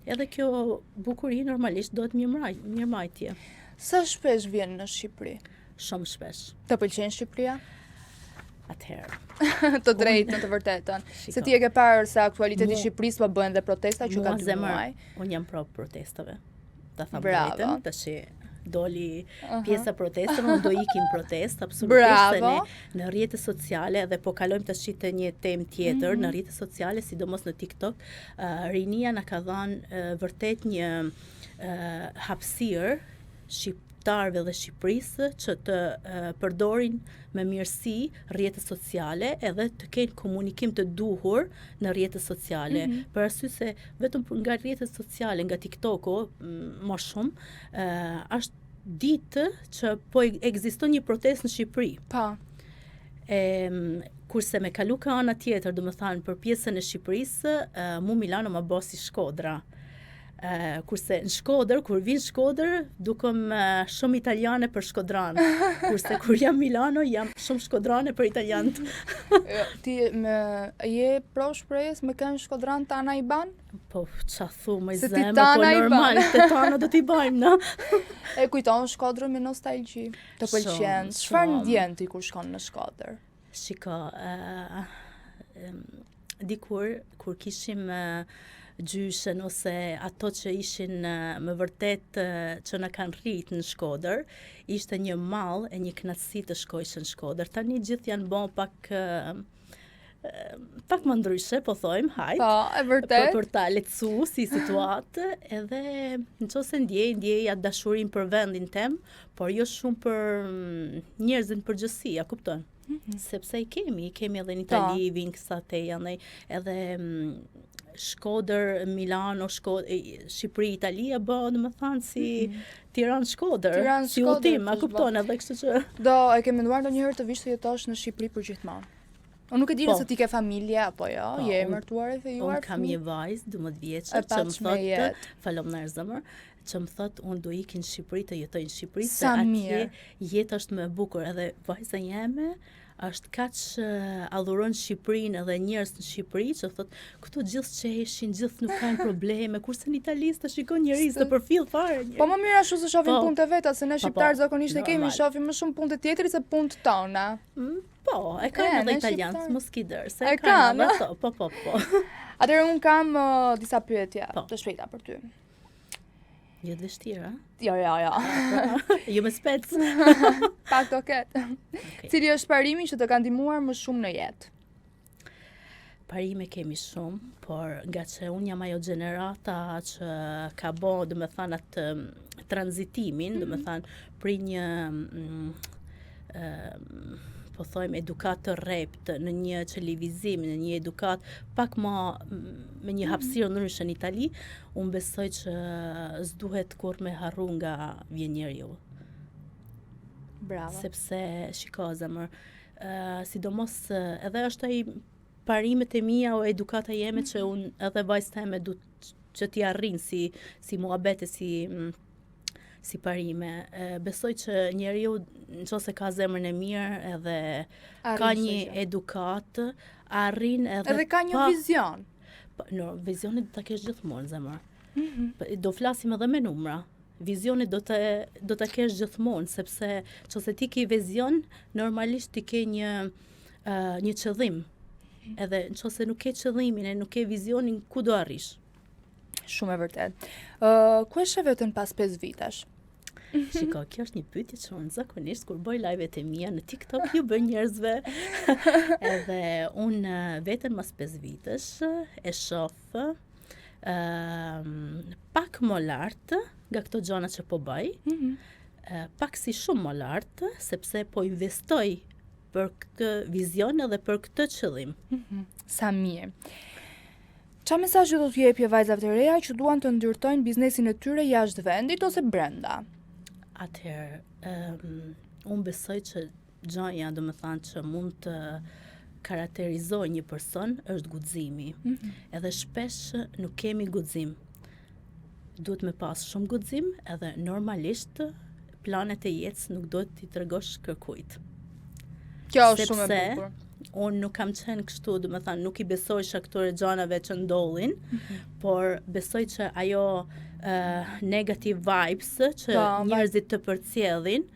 Edhe kjo bukuri normalisht do të mirëmbajtje. Sa shpesh vjen në Shqipëri? Shumë shpesh. Të pëlqen Shqipëria? Atëherë. Të drejtë në të vërtetën. Se ti e ke parë se aktualiteti i Shqipërisë po bëhen dhe protesta që ka 2 muaj. Unë jam pro protestave. Ta them drejtën, tash doli pjesa protestave, unë do ikim protest, absolutisht, se ne në rrjetet sociale, dhe po kalojmë tash te një temë tjetër, në rrjetet sociale, sidomos në TikTok, rinia na ka dhënë vërtet një hapësirë shqiptarëve dhe Shqipërisë që të përdorin me mirësi rrjetet sociale edhe të kenë komunikim të duhur në rrjetet sociale. Për arsye se vetëm nga rrjetet sociale, nga TikTok-u, më shumë, është ditë që po ekziston një protestë në Shqipëri. Po. Kurse me kalu ka ana tjetër, do të thënë për pjesën e Shqipërisë, mu Milano më bë si Shkodra. Kurse në Shkodër, kur vinë Shkodër, dukem shumë italiane për Shkodran. Kurse kur jam Milano, jam shumë Shkodrane për italianët. Ti je pro shprehjes me kënë Shkodran tana i ban? Po, qa thu me zemë, po normal, të tana do t'i bajmë, na? E kujton Shkodrën me nostalgji, të pëlqen. Çfarë ndjen ti kur shkon në Shkodër? Shiko, dikur, kur kishim gjyshen ose ato që ishin më vërtet që na kanë rrit në Shkodër, ishte një mall e një kënaqësi të shkojsh në Shkodër. Tani gjithë janë bën pak më ndryshe, po thojmë, hajt. Po, e vërtet. Për ta lehtësuar si situatë, edhe nëse ndjej atë dashurinë për vendin tem, por jo shumë për njerëzin përgjithësi, a kupton? Sepse i kemi edhe në Itali, vinë kësa te janë edhe Shkodër, Milano, Shqipëri, Italia, domethënë si Tiranë Shkodër, si udhtim, a kupton edhe kështu që. Do e ke menduar ndonjëherë të vish të jetosh në Shqipëri për gjithmonë? Unë nuk e di nëse ti ke familje apo jo, je martuar e fejuar. Unë kam një vajzë 12 vjeçare që më thotë, falënderit zemër, që më thotë unë do ikin në Shqipëri të jetoj në Shqipëri se atje jeta është më e bukur edhe vajza jeme është kaq adhuron Shqipërinë edhe njerëz në Shqipëri që thotë këtu gjithë qeshin, gjithë nuk kanë probleme, kurse në Itali të shikon njerëz të përfill fare. Po më mirë ashtu se shohim punët e veta, se ne shqiptarë zakonisht e kemi shohim më shumë punët e tjetrit se punët tona. Po, e kanë edhe italianët, mos kidër, se e kanë ato, po. Atëherë unë kam disa pyetje të shpejta për ty. Jo të vështira? Jo. Jo me spec. Pak të ketë. Cili është parimi që të ka ndihmuar më shumë në jetë? Parime kemi shumë, por nga që unë jam ajo gjenerata që ka bo, domethënë atë tranzitimin, domethënë për një po thojmë edukat të rrept në një televizim, në një edukat pak më me një hapësirë ndryshe në Itali, unë besoj që s'duhet kur me harru nga vjen njeriu. Bravo. Sepse shiko zemër, sidomos edhe është ai parimet e mia o edukata jeme që unë edhe vajzë teme du që t'i arrin si muhabete, si parime. Besoj që njeriu nëse ka zemrën e mirë edhe ka një edukat, arrin edhe ka një vizion. Vizionit do ta kesh gjithmonë zemër. Do flasim edhe me numra. Vizionit do ta kesh gjithmonë, sepse nëse ti ke vizion, normalisht ti ke një qëllim. Edhe nëse nuk ke qëllimin e nuk ke vizionin, ku do arrish? Shumë e vërtet. Ku e sheh veten pas 5 vitesh? Shiko, kjo është një pyetje që unë zakonisht kur bëj live-et e mia në TikTok ju bën njerëzve. Edhe unë veten mas 5 vitesh e shoh pak më lart nga këto gjëra që po bëj. Pak si shumë më lart, sepse po investoj për këtë vizion edhe për këtë qëllim. Sa mirë. Qa mesazh do t'ju jepje vajzave të reja që duan të ndërtojnë biznesin e tyre jashtë vendit ose brenda? Atëherë, unë besoj që gjaja domethënë që mund të karakterizoj një person është guximi. Edhe shpesh nuk kemi guxim. Duhet me pas shumë guxim edhe normalisht planet e jetës nuk do t'i tregosh kërkujt. Kjo është shumë e bukur. Unë nuk kam qenë kështu, domethënë nuk i besoj këtyre gjanave që ndodhin, por besoj që ajo negative vibes që njerëzit të përcjellin,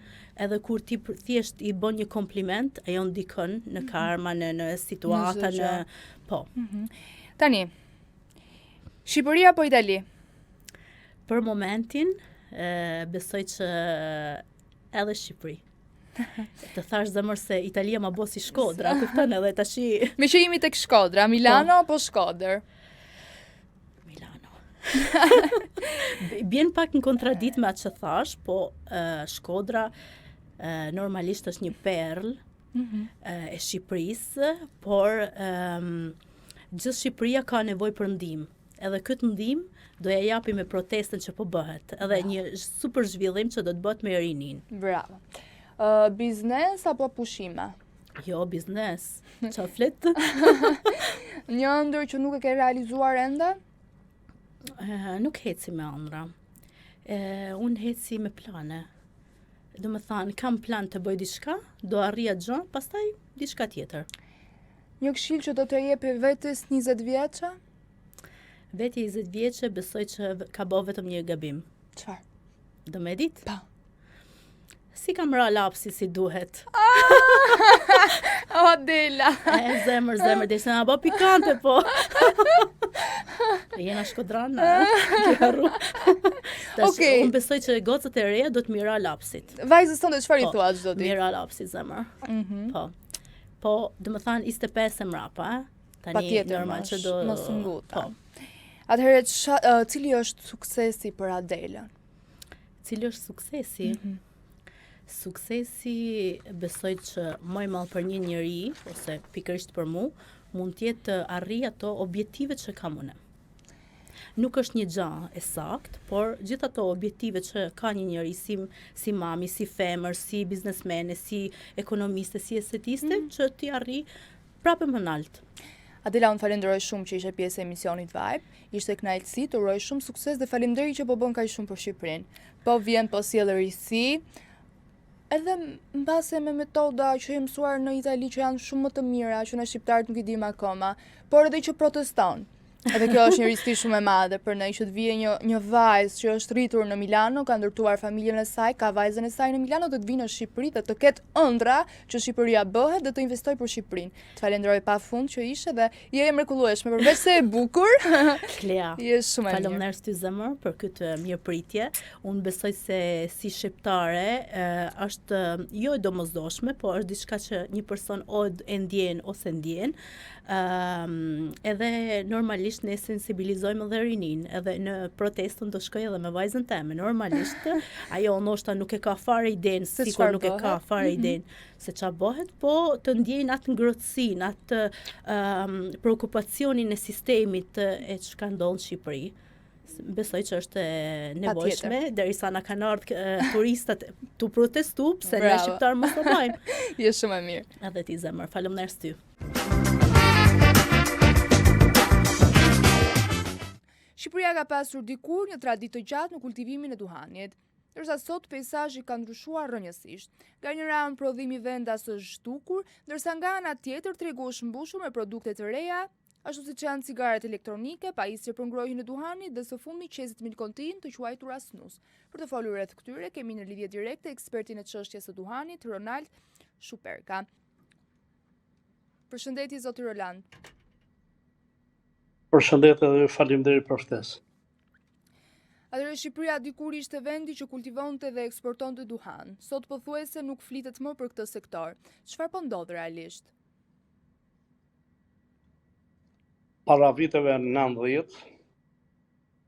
edhe kur ti thjesht i bën një kompliment, ajo ndikon në karma, në situata, po. Tani, Shqipëri apo Itali? Për momentin, besoj që edhe Shqipëri. Të thash zemër se Italia ma bo si Shkodra, kupton edhe tashi. Me që jemi tek Shkodra, Milano apo Shkodër? Milano. Bjen pak në kontradikt me atë që thash, po Shkodra normalisht është një perl e Shqipërisë, por gjithë Shqipëria ka nevojë për ndihmë. Edhe këtë ndihmë do ja japi me protestën që po bëhet, edhe një super zhvillim që do të bëhet me rinin. Bravo. Biznes apo pushime? Jo, biznes. Qa flet? Një ëndër që nuk e ke realizuar ende? Nuk heci me ëndra. Unë heci me plane. Do me thanë, kam plan të bëj diçka, do arrija gjë, pastaj diçka tjetër. Një këshill që do të jepi vetes 20 vjeçe? Veti 20 vjeçe besoj që ka bë vetëm një gabim. Çfarë? Do me dit? Pa. Si kam ra lapsi si duhet. O, Dela. Zemër, dhe se nga bë pikante, po. Jena shkodrana. Okej. Unë besoj që gocët e reja do të mira lapsit. Vajzës tonë çfarë i thua çdo ditë? Mira lapsit, zemër. Po. Po, do të thënë 25 e mrapa, Tani normal që do mos nguta. Po. Atëherë cili është suksesi për Adelën? Cili është suksesi? Suksesi besoj që më i madh për një njeri, ose pikërisht për mu, mund t'jetë të arrijë ato objektive që kam unë. Nuk është një gjë e saktë, por gjithë ato objektive që ka një njeri si mami, si femër, si biznesmene, si ekonomiste, si estetiste, që t'i arrijë prapë më lart. Adela, unë falenderoj shumë që ishe pjesë e emisionit Vibe, ishte kënaqësi, të uroj shumë sukses dhe faleminderit që po bën kaq shumë për Shqipërinë. Po vjen, po sjell risi, edhe mbase me metoda që i mësuar në Itali që janë shumë më të mira, që ne shqiptarët nuk i dim akoma, por edhe që proteston. Edhe kjo është një risi shumë e madhe për ne, që të vije një vajzë që është rritur në Milano, ka ndërtuar familjen e saj, ka vajzën e saj në Milano, dhe të vinë në Shqipëri dhe të ketë ëndra që Shqipëria bëhet dhe të investoj për Shqipërinë. Të falenderoj pafund që ishe dhe je e mrekullueshme, përveç se e bukur. Klea, je shumë e mirë. Faleminderit ty zemër për këtë mirëpritje. Unë besoj se si shqiptare është jo e domosdoshme, por është diçka që një person e ndjen ose ndjen. Edhe normalisht ne sensibilizojmë edhe rinin, edhe në protestën do shkoj edhe me vajzën time. Normalisht ajo ndoshta nuk e ka fare idenë, sikur nuk e ka fare idenë se ç'a bëhet, po të ndjejnë atë ngrohtësinë, atë preokupacionin e sistemit e çka ndodh në Shqipëri. Besoj që është nevojshme, derisa na kanë ardhur turistat tu protestu, pse ne shqiptar mos e bëjmë. Je shumë e mirë. Edhe ti zemër, faleminderit ty. Shqipëria ka pasur dikur një traditë të gjatë në kultivimin e duhanit, ndërsa sot peizazhi ka ndryshuar rrënjësisht. Nga një ranë prodhimi vendas është zhdukur, ndërsa nga ana tjetër tregu është mbushur me produkte të reja, ashtu siç janë cigaret elektronike, pajisje për ngrohjen e duhanit dhe së fundmi qezet Milkontin të quajtura snus. Për të folur rreth këtyre kemi në lidhje direkte ekspertin e çështjes së duhanit, Ronald Shuperka. Përshëndetje zoti Roland. Përshëndetje dhe faleminderit për ftesë. Atëherë Shqipëria dikur ishte vendi që kultivonte dhe eksportonte duhan. Sot pothuajse nuk flitet më për këtë sektor. Çfarë po ndodh realisht? Para viteve 90,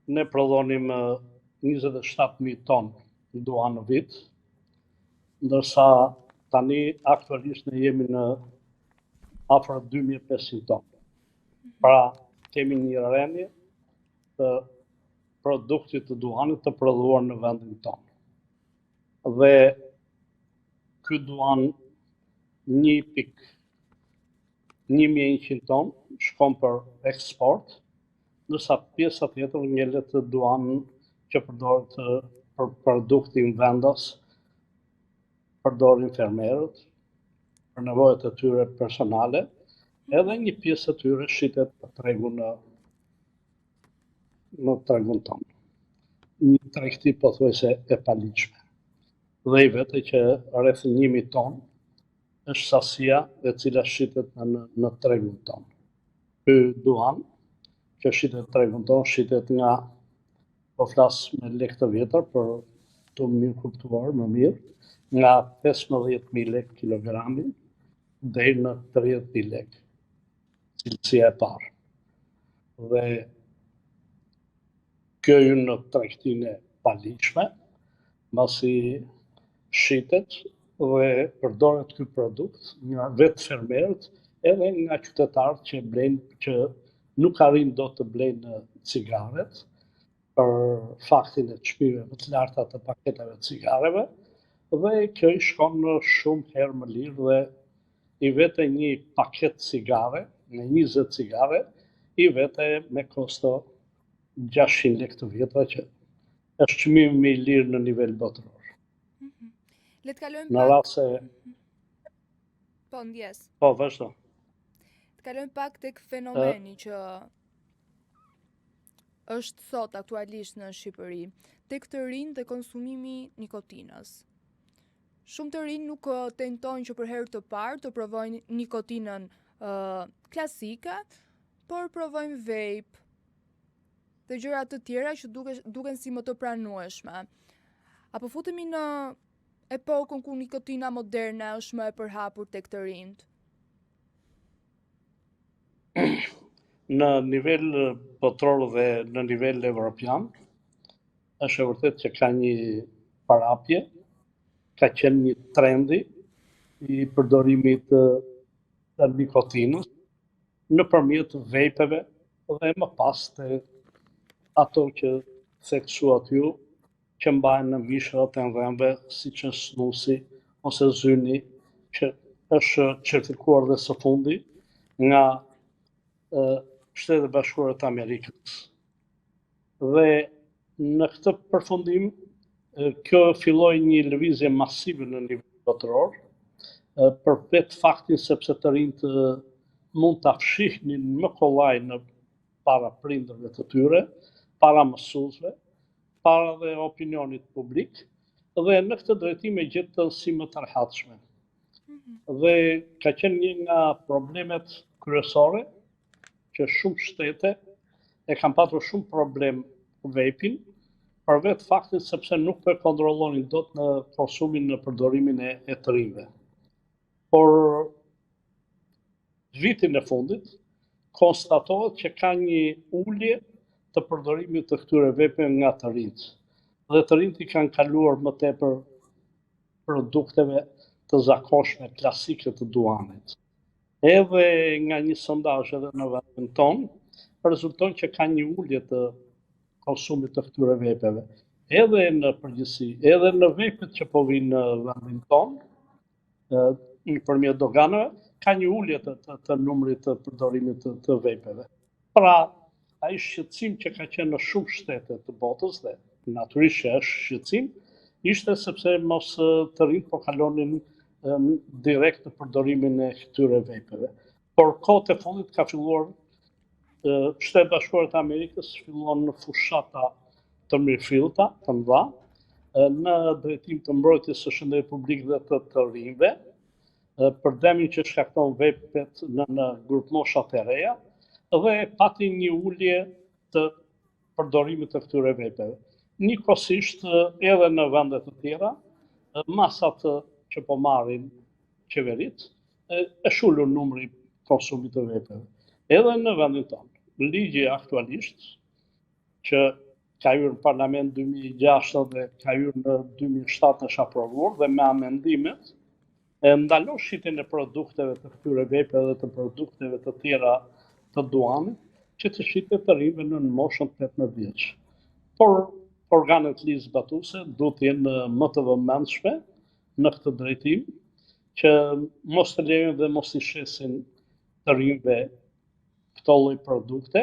ne prodhonim 27.000 ton duhan në vit, ndërsa tani aktualisht ne jemi në afër 2.500 ton. Pra kemi një rrënje të produktit të duhanit të prodhuar në vendin tonë. Dhe ky duhan 1.100 ton shkon për eksport, ndërsa pjesa tjetër ngjelet të duhan që përdoret për produktin vendas, përdorin fermerët për nevojat e tyre personale, edhe një pjesë e tyre shitet për tregun në tregun tonë. Një tregti pothuajse e paligjshme. Dhe i vete që rreth 1.000 ton është sasia e cila shitet në tregun tonë. Ky duhan që shitet në tregun tonë shitet nga, po flas me lekë të vjetër për të mirë kuptuar më mirë, nga 15.000 lekë kilogrami deri në 30.000 lekë. Cilësia e parë. Dhe kjo ju në tregtinë e paligjshme, mbasi shitet dhe përdoret ky produkt nga vetë fermerët edhe nga qytetarët që blejnë, që nuk arrin dot të blejnë cigaret për faktin e çmimeve të larta të paketave të cigareve, dhe kjo i shkon shumë herë më lirë dhe i vete një paket cigare, në 20 cigare, i vete me kosto 600 lekë të vjetra, që është çmimi më i lirë në nivel botëror. Le të kalojmë Në rast se po ndjes. Po, vazhdo. Të kalojmë pak tek fenomeni që është sot aktualisht në Shqipëri, tek të rinj dhe konsumimi nikotinës. Shumë të rinj nuk tentojnë që për herë të parë të provojnë nikotinën klasike, por provojnë vape dhe gjëra të tjera që duken si më të pranueshme. Apo futemi në epokën ku nikotina moderne është më e përhapur tek të rinjt? Në nivel botror dhe në nivel evropian, është e vërtet që ka një parapje ka qenë një trendi i përdorimit të nikotinës nëpërmjet vejpeve dhe më pas të ato që theksuat ju që mbajnë në mishrat e dhëmbëve siç është snusi ose zyni që është certifikuar dhe së fundi nga Shtetet e Bashkuara të Amerikës. Dhe në këtë përfundim, kjo filloi një lëvizje masive në nivel botëror, për vetë faktin sepse të rinjt mund ta fshihnin më kollaj në para prindërve të tyre, para mësuesve, para dhe opinionit publik, dhe në këtë drejtim e gjetën si më të rehatshme. Dhe ka qenë një nga problemet kryesore që shumë shtete e kanë patur shumë problem vejpin, për vetë faktin sepse nuk po e kontrollonin dot në konsumin në përdorimin e të rinjve. Por vitin e fundit konstatohet që ka një ulje të përdorimit të këtyre vejpeve nga të rinjt. Dhe të rinjt i kanë kaluar më tepër produkteve të zakonshme klasike të duanit. Edhe nga një sondazh edhe në vendin tonë, rezulton që ka një ulje të konsumit të këtyre vejpeve. Edhe në përgjithësi, edhe në vejpet që po vinë në vendin tonë, nëpërmjet doganave, ka një ulje të numrit të përdorimit të vejpeve. Pra, ai shqetësim që ka qenë në shumë shtete të botës dhe natyrisht që është shqetësim, ishte sepse mos të rinjt po kalonin direkt në përdorimin e këtyre vejpeve. Por kohët e fundit ka filluar Shtetet e Bashkuara të Amerikës fillon në fushata të mirëfillta, të mëdha, në drejtim të mbrojtjes së shëndetit publik dhe të rinjve, për demin që shkakton vejpet në grupmosha të reja, dhe pati një ulje të përdorimit të këtyre vejpeve. Njëkohësisht edhe në vende të tjera, masat që po marrin qeverit, e shulur numri konsumit të vejpeve. Edhe në vendin tonë. Ligji aktualisht, që ka hyrë në parlament 2006 dhe ka hyrë në 2007 është aprovuar dhe me amendimet, ndalon shitjen e produkteve të këtyre vejpeve dhe të produkteve të tjera të duanit, që të shitet të rinjve në moshën 18 vjeç. Por organet ligjzbatuese duhet të jenë më të vëmendshme në këtë drejtim, që mos të lejojnë dhe mos i shesin të rinjve këto lloj produkte,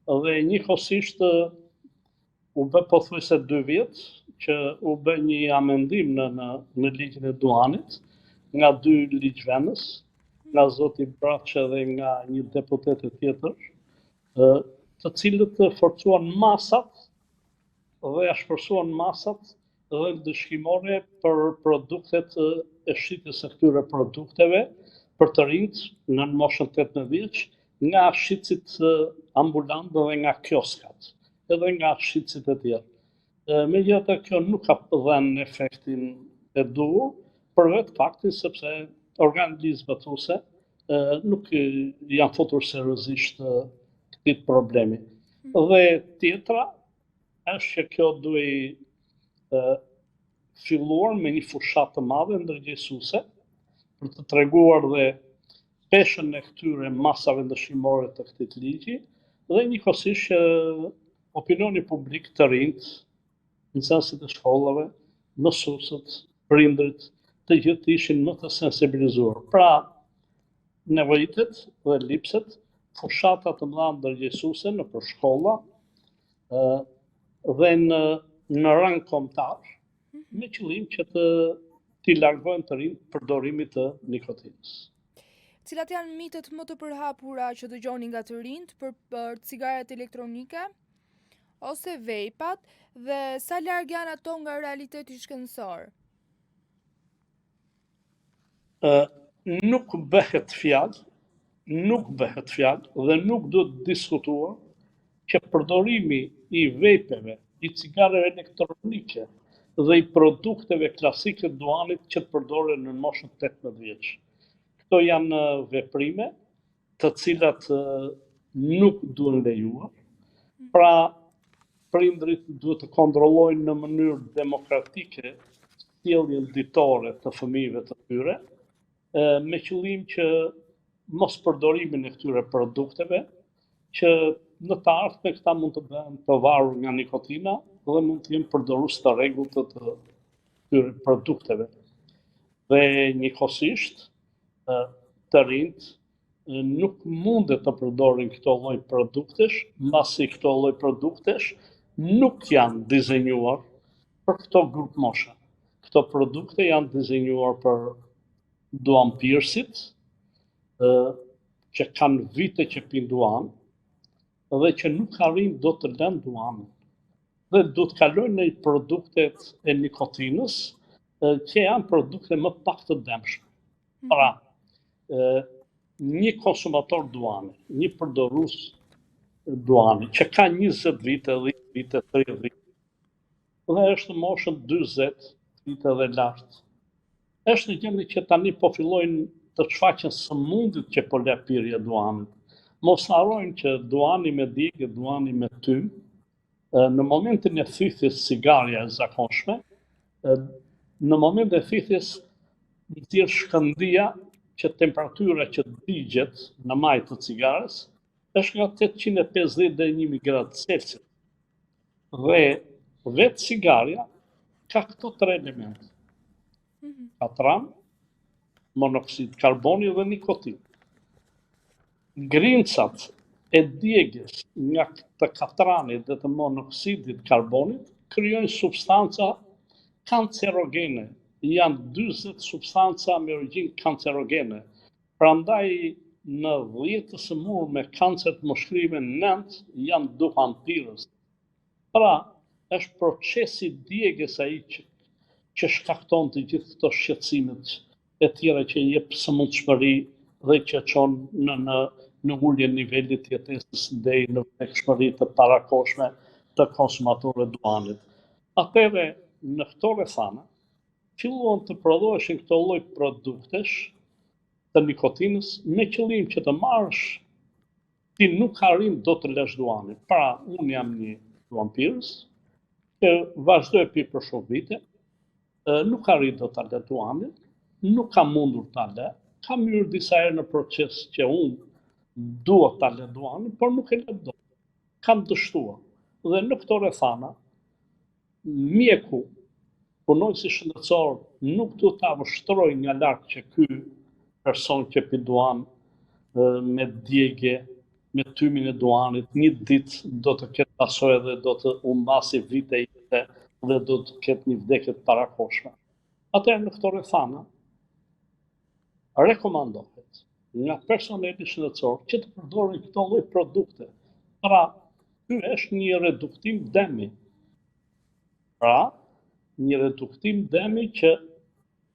dhe njëkohësisht u bë pothuajse 2 vjet që u bë një amendim në ligjin e duanit nga 2 ligjvënës, nga zoti Braçe dhe nga një deputet tjetër, të cilët forcuan masat dhe ashpërsuan masat dhe dëshkimore për produktet e shitjes së këtyre produkteve për të rinjt në moshën 18 vjeç, nga shitësit ambulant dhe nga kioskat, edhe nga shitësit e tjerë. Megjithatë kjo nuk ka dhënë efektin e duhur, për vetë faktin sepse organet ligjzbatuese nuk janë futur seriozisht këtij problemi. Dhe tjetra është që kjo duhej filluar me një fushat të madhe ndërgjegjësuese për të treguar dhe peshën e këtyre masave ndëshkimore të këtij ligji dhe njëkohësisht opinioni publik të rinjt, nxënësit e shkollave, mësuesët, prindërit, të gjithë ishin më të sensibilizuar. Pra, nevojitet dhe lipset, fushata të mëdha ndërgjegjësuese nëpër shkolla dhe në rang kombëtar, me qëllim që t'i largojnë të rinjt përdorimit të nikotinës. Cilat janë mitet më të përhapura që dëgjoni nga të rinjt për cigaret elektronike ose vejpat dhe sa larg janë ato nga realiteti shkencor? Nuk bëhet fjalë dhe nuk duhet diskutuar që përdorimi i vejpeve, i cigareve elektronike dhe i produkteve klasike të duanit që të përdoren në moshën 18 vjeç. Këto janë veprime të cilat nuk duhen lejuar, pra prindrit duhet të kontrollojnë në mënyrë demokratike sjelljen ditore të fëmijëve të tyre, me qëllim që mos përdorimin e këtyre produkteve, që në të ardhmen këta mund të bëhen të varur nga nikotina dhe mund të jenë përdorues të rregullt të këtyre produkteve. Dhe njëkohësisht të rinjt nuk mundet të përdorin këto lloj produktesh, mbasi këto lloj produktesh nuk janë dizenjuar për këto grup moshe. Këto produkte janë dizenjuar për duanpirësit, që kanë vite që pinë duan dhe që nuk arrin do të lënë duanën. Dhe do të kalojnë në produktet e nikotinës, që janë produkte më pak të dëmshme. Pra, një konsumator duani, një përdorues duani, që ka 20 vite, 10 vite, 30 vite, dhe është në moshën 40 vite dhe lartë, është një gjendje që tani po fillojnë të shfaqen sëmundjet që po le pirja duanit. Mos harrojnë që duani me djegë, duani me tym, në momentin e thithjes cigaria e zakonshme, në momentin e thithjes nxjerr shkëndija që temperatura që digjet në majë të cigares është nga 850 deri 1000 gradë Celsius. Dhe vetë cigaria ka këto 3 elemente. Katran, monoksid karboni dhe nikotin. Grincat e djegjes nga të katranit dhe të monoksidit karbonit krijojnë substanca kancerogene. Janë 40 substanca me origjinë kancerogene. Prandaj në 10 sëmurë me kancer të moshkrimit 9 janë duhanpirës. Pra, është procesi djegjes ai që shkakton të gjithë këto shqetësimet e tjera që jep sëmundshmëri dhe që çon në ulje nivelit të jetesës deri në vdekshmëri të parakohshme të konsumatorëve duanit. Atëherë, në këto rrethana filluan të prodhoheshin këto lloj produktesh të nikotinës me qëllim që të marrësh ti nuk arrin do të lësh duanin. Pra, unë jam një duanpirës që vazhdoj pi për shumë vite, nuk arrit do ta lë duanin, nuk kam mundur ta lë, kam hyrë disa herë në proces që unë dua ta lë duanin, por nuk e lë dot. Kam dështuar. Dhe në këto rrethana, mjeku, punonjësi shëndetësor, nuk duhet ta vështroj nga lart që ky person që pi duan me djegje, me tymin e duanit, një ditë do të ketë pasojë dhe do të humbasi vite jete dhe do të ketë një vdekje të parakohshme. Atëherë në këto rrethana rekomandohet nga personeli shëndetësor që të përdorin këto lloj produkte. Pra, ky është një reduktim demi. Pra, një reduktim demi që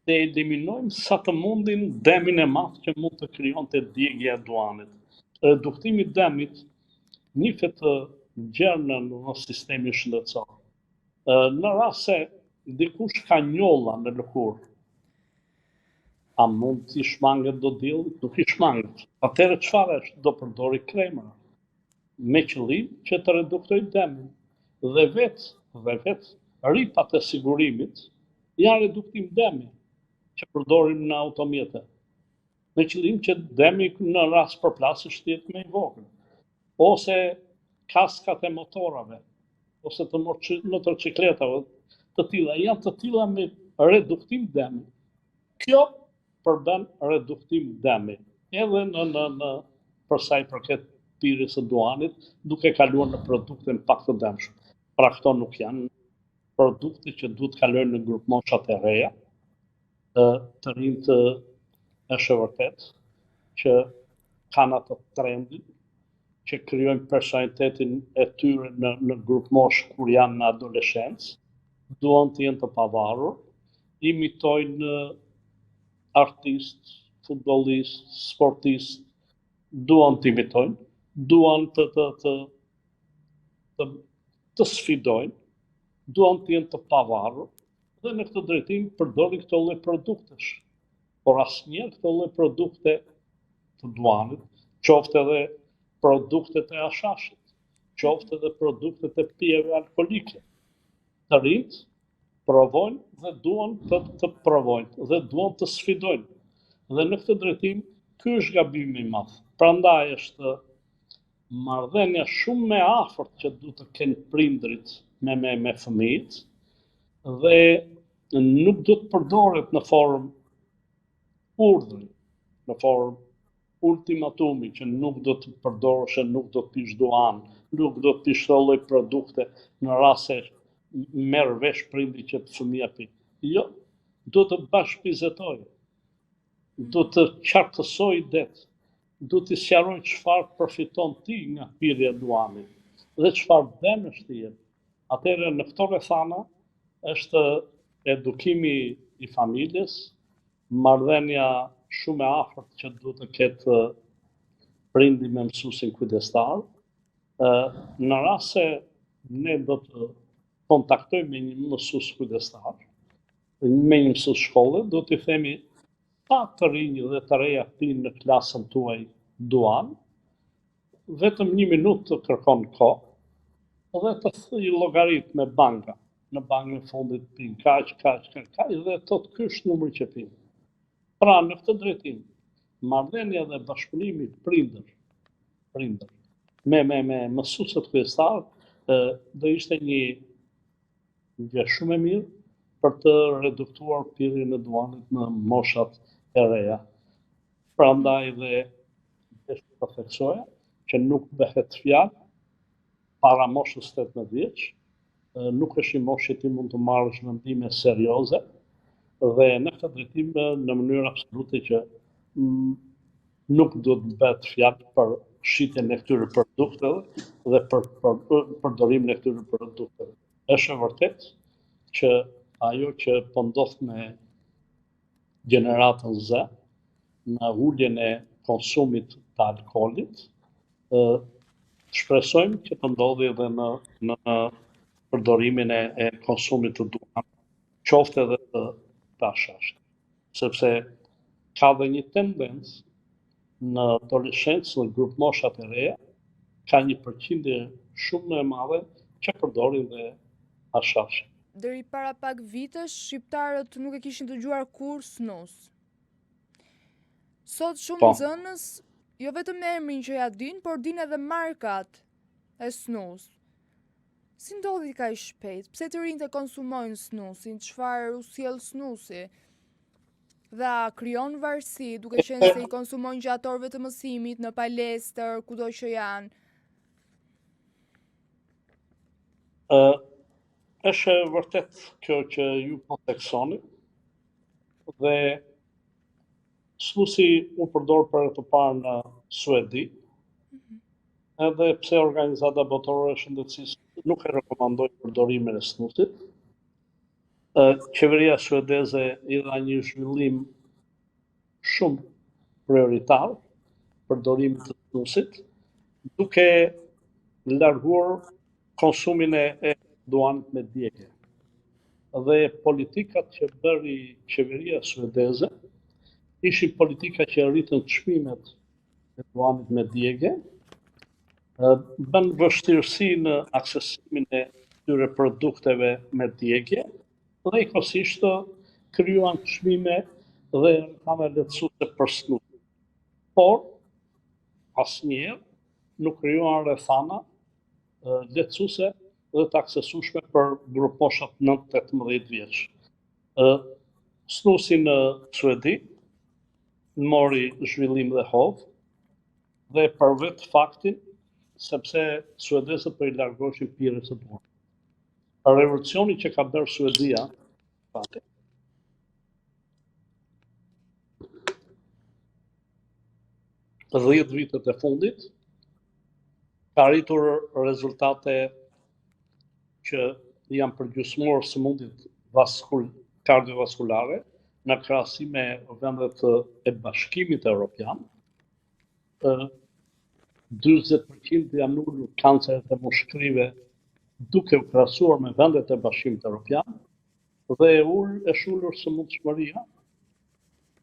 të eliminojmë sa të mundin demin e madh që mund të krijonte djegja e duanit. Reduktimi i demit nifet të gjerë në sistemi shëndetësor. Në rast se dikush ka njolla në lëkurë, a mund t'i shmanget do diellit? Nuk i shmanget. Atëherë çfarë është? Do përdori krema me qëllim që të reduktoj demin. Dhe vetë ripat e sigurimit janë reduktim demi që përdorim në automjete. Me qëllim që demi në rast përplasjes jetë më i vogël. Ose kaskat e motorave, ose të motocikletave, të tilla janë të tilla me reduktim demi. Kjo përbën reduktim demi, edhe në për sa i përket pirjes së duanit, duke kaluar në produkte më pak të dëmshme. Pra këto nuk janë produkte që duhet kalojnë në grup moshat e reja, të rinjt është e vërtet që kanë atë trendin që krijojnë personalitetin e tyre në grup mosh kur janë në adoleshencë, duan të jenë të pavarur, imitojnë artist, futbollist, sportist, duan të imitojnë, duan të sfidojnë, duan të jenë të pavarur, dhe në këtë drejtim përdorin këto lloj produktesh. Por asnjëherë këto lloj produkte të duanit, qoftë edhe produktet e hashashit, qoftë edhe produktet e pijeve alkolike, të rinjt provojnë dhe duan të provojnë dhe duan të sfidojnë. Dhe në këtë drejtim, ky është gabimi i madh. Prandaj është marrëdhënia shumë më afërt që duhet të kenë prindrit me fëmijët dhe nuk do të përdoret në formë urdhri, në formë ultimatumi që nuk do të përdorëshe, nuk do të pish duan, nuk do të pish lloj produkte në rast se merr vesh prindi që fëmia pi. Jo, do të bashkëpizetoj, do të qartësoj det, do të sqaroj çfarë përfiton ti nga pirja e duanit dhe çfarë dëmesh ti jep. Atëherë në këto rrethana është edukimi i familjes, marrëdhënia shumë e afërt që duhet të ketë prindi me mësuesin kujdestar. Në rast se ne do të kontaktojmë me një mësues kujdestar, me një mësues shkolle, do t'i themi sa të rinj dhe të reja pinë në klasën tuaj duan, vetëm 1 minutë të kërkon kohë dhe të thëj llogarit me banka. Në bankën e fundit pinë kaq dhe thot ky është numri që pinë. Pra në këtë drejtim, marrëdhënia dhe bashkëpunimi prindër me mësuesët kujdestar do ishte një gjë shumë e mirë për të reduktuar pirjen e duanit në moshat e reja. Prandaj dhe është të theksoja që nuk bëhet fjalë para moshës 18 vjeç, nuk është një moshë që ti mund të marrësh vendime serioze dhe në këtë drejtim në mënyrë absolute që nuk do të bëhet fjalë për shitjen e këtyre produkteve dhe për përdorimin e këtyre produkteve. Është e vërtetë që ajo që po ndodh me gjeneratën Z në uljen e konsumit të alkoolit, shpresojmë që të ndodhi edhe në përdorimin e konsumit të duanit, qoftë edhe të tashashtë. Sepse ka dhe një tendencë në adoleshencë, në grup moshat e reja, ka një përqindje shumë e madhe që përdorin dhe hashashin. Deri para pak vitesh, shqiptarët nuk e kishin dëgjuar kur snus. Sot shumë nxënës, jo vetëm emrin që ja din, por din edhe markat e snus. Si ndodhi kaq shpejt? Pse të rinjtë konsumojnë snusin? Çfarë u sjell snusi? Dhe a krijon varësi, duke qenë se i konsumojnë gjatorëve të mësimit, në palestër, kudo që janë? Është vërtet kjo që ju po theksoni dhe snusi u përdor për të parë në Suedi, edhe pse Organizata Botërore e Shëndetësisë nuk e rekomandoi përdorimin e snusit. Qeveria suedeze i dha një zhvillim shumë prioritar përdorimit të snusit, duke larguar konsumin e duanit me djegje. Dhe politikat që bëri qeveria suedeze ishin politika që rritën çmimet e duanit me djegje, bën vështirësi në aksesimin e këtyre produkteve me djegje dhe njëkohësisht krijuan çmime dhe reklama lehtësuese për snus. Por asnjëherë nuk krijuan rrethana lehtësuese dhe të aksesueshme për grup moshat 9-18 vjeç. Snusi në Suedi mori zhvillim dhe hovë dhe për vetë faktin sepse suedezët po i largoshin pirjes së duanit. Revolucioni që ka bërë Suedia, 10 vitet e fundit, ka arritur rezultate që janë përgjysmëruar sëmundjet kardiovaskulare në krahasim me vendet e Bashkimit Evropian. 40% janë ulur kanceret e mushkërive duke u krahasuar me vendet e Bashkimit Evropian dhe është ulur sëmundshmëria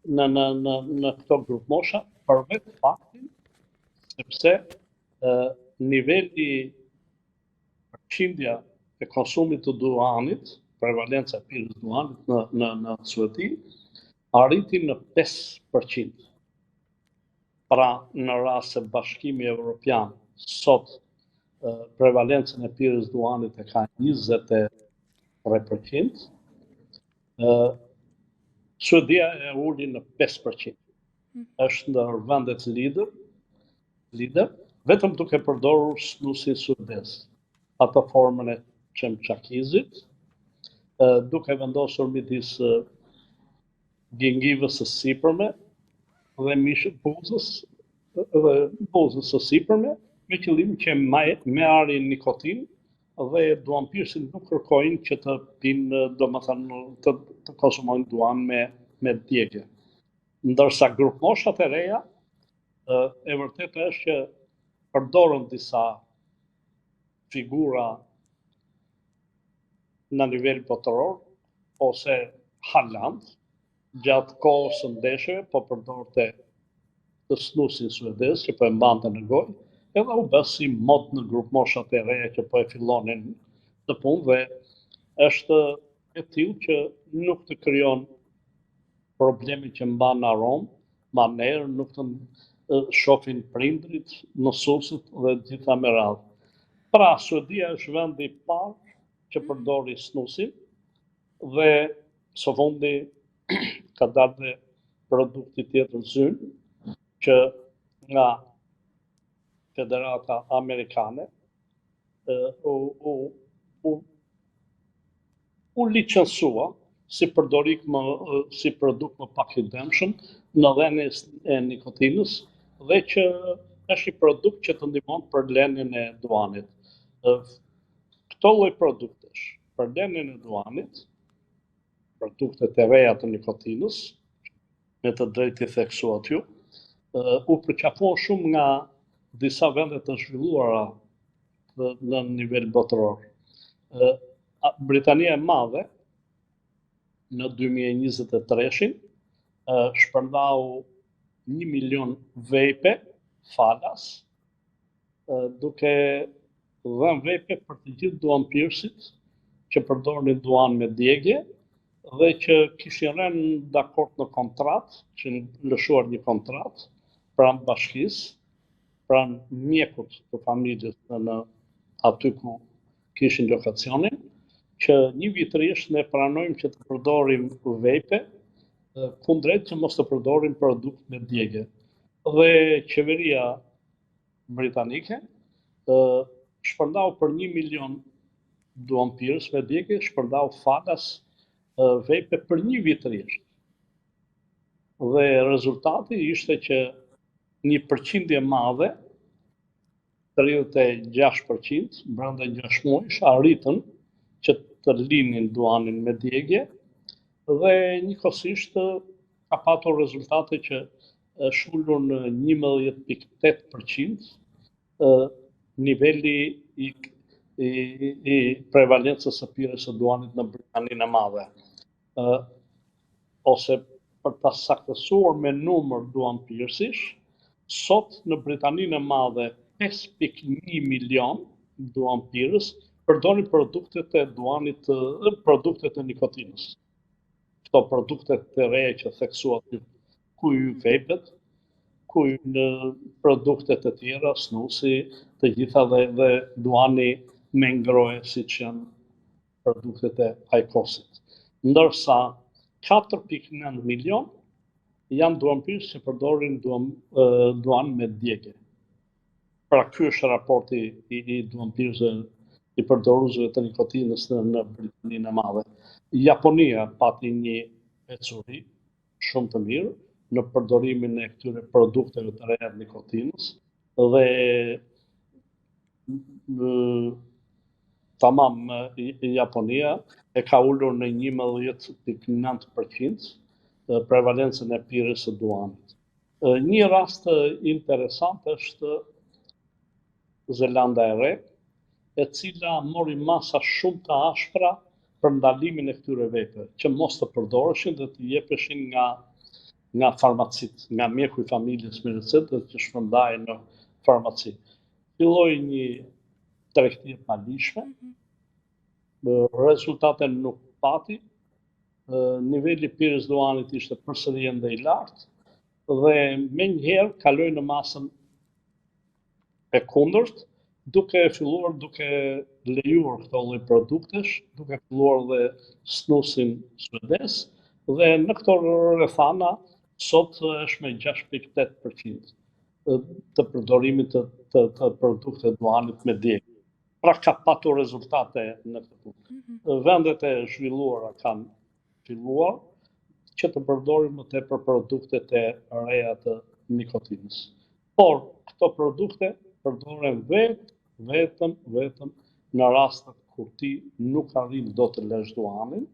në këto grup mosha për vetë faktin sepse niveli përqindja e konsumit të duanit prevalenca e pirjes duanit në Suedi arriti në 5%. Pra në rast se Bashkimi Evropian sot prevalencën e pirjes duanit e ka 23%, Suedia e uli në 5%. Është ndër vendet lider, vetëm duke përdorur snusin suedez, atë formën e çemçakizit, duke vendosur midis gingivës së sipërme dhe buzës së sipërme, me qëllim që me arrin nikotin dhe duanpirësit nuk kërkojnë që të pinë, domethënë të konsumojnë duan me djegje. Ndërsa grupmoshat e reja, e vërtetë është që përdorën disa figura në nivel botëror ose Haaland, gjatë kohës së ndeshjeve, po përdorte të snusin suedez që po e mbante në gojë, edhe u bë si mod në grupmoshat e reja që po e fillonin të punë dhe është e tillë që nuk të krijon probleme që mban në aromë, manerë, nuk të shohin prindrit, mësuesit dhe gjitha me radhë. Pra, Suedia është vendi i parë që përdori snusin dhe së fundi ka dalë dhe produkti tjetër zynë që nga Federata Amerikane u licensua si si produkt më pak i dëmshëm në dhenjën e nikotinës dhe që është i produkt që të ndihmon për lënien e duanit. Këto lloj produktesh për lënien e duanit, produktet e reja të nikotinës, me të drejtë i theksuat ju, u përqafuan shumë nga disa vende të zhvilluara në nivel botëror. Britania e Madhe në 2023 shpërndau 1 milion vape falas, duke dhënë vape për të gjithë duanpirësit që përdorin duan me djegje dhe që kishin rënë dakord në kontratë, që lëshuar një kontratë pranë bashkisë, pranë mjekut të familjes në aty ku kishin lokacionin, që një vitërisht ne pranojmë që të përdorim vape, kundrejt që mos të përdorim produkt me djegje. Dhe qeveria britanike shpërndau për 1 milion duanpirës me djegje, shpërndau falas vape për një vitërisht. Dhe rezultati ishte që një përqindje madhe, 36%, brenda 6 muajsh, arritën që të linin duanin me djegje dhe njëkohësisht ka patur rezultate që është ulur në 11.8% niveli i prevalencës së pirjes së duanit në Britaninë e Madhe. Ose për ta saktësuar me numër duanpirësish, sot në Britaninë e Madhe 5.1 milion duanpirës përdorin produktet e duanit, produktet e nikotinës. Këto produktet të reja që theksuat ku ju vapet, ku në produktet e tjera, snusi, të gjitha dhe duani me ngroje siç janë produktet e ajkosit. Ndërsa 4.9 milion janë duanpirës që përdorin duan me djegje. Pra ky është raporti i duanpirësve i përdoruzve të nikotinës në Britaninë e Madhe. Japonia pati një ecuri shumë të mirë në përdorimin e këtyre produkteve të reja të nikotinës dhe tamam Japonia e ka ulur në 11.9% prevalencën e pirjes së duanit. Një rast interesant është Zelanda e Re, e cila mori masa shumë të ashpra për ndalimin e këtyre vepeve, që mos të përdoreshin dhe të jepeshin nga farmacit, nga mjeku i familjes me recetë që shpërndajnë në farmaci. Filloi një tregti e palishme, rezultate nuk pati, niveli pirës duanit ishte përsëri ende i lartë dhe me njëherë kaloi në masën e kundërt, duke lejuar këto lloj produktesh, duke filluar dhe snusin suedez dhe në këto rrethana sot është me 6.8% të përdorimit të produkte duanit me djegje. Pra ka patur rezultate në këtë punë. Vendet e zhvilluara kanë filluar që të përdorin më tepër produktet e reja të nikotinës. Por këto produkte përdoren vetëm në rastet kur ti nuk arrin do të lësh duanin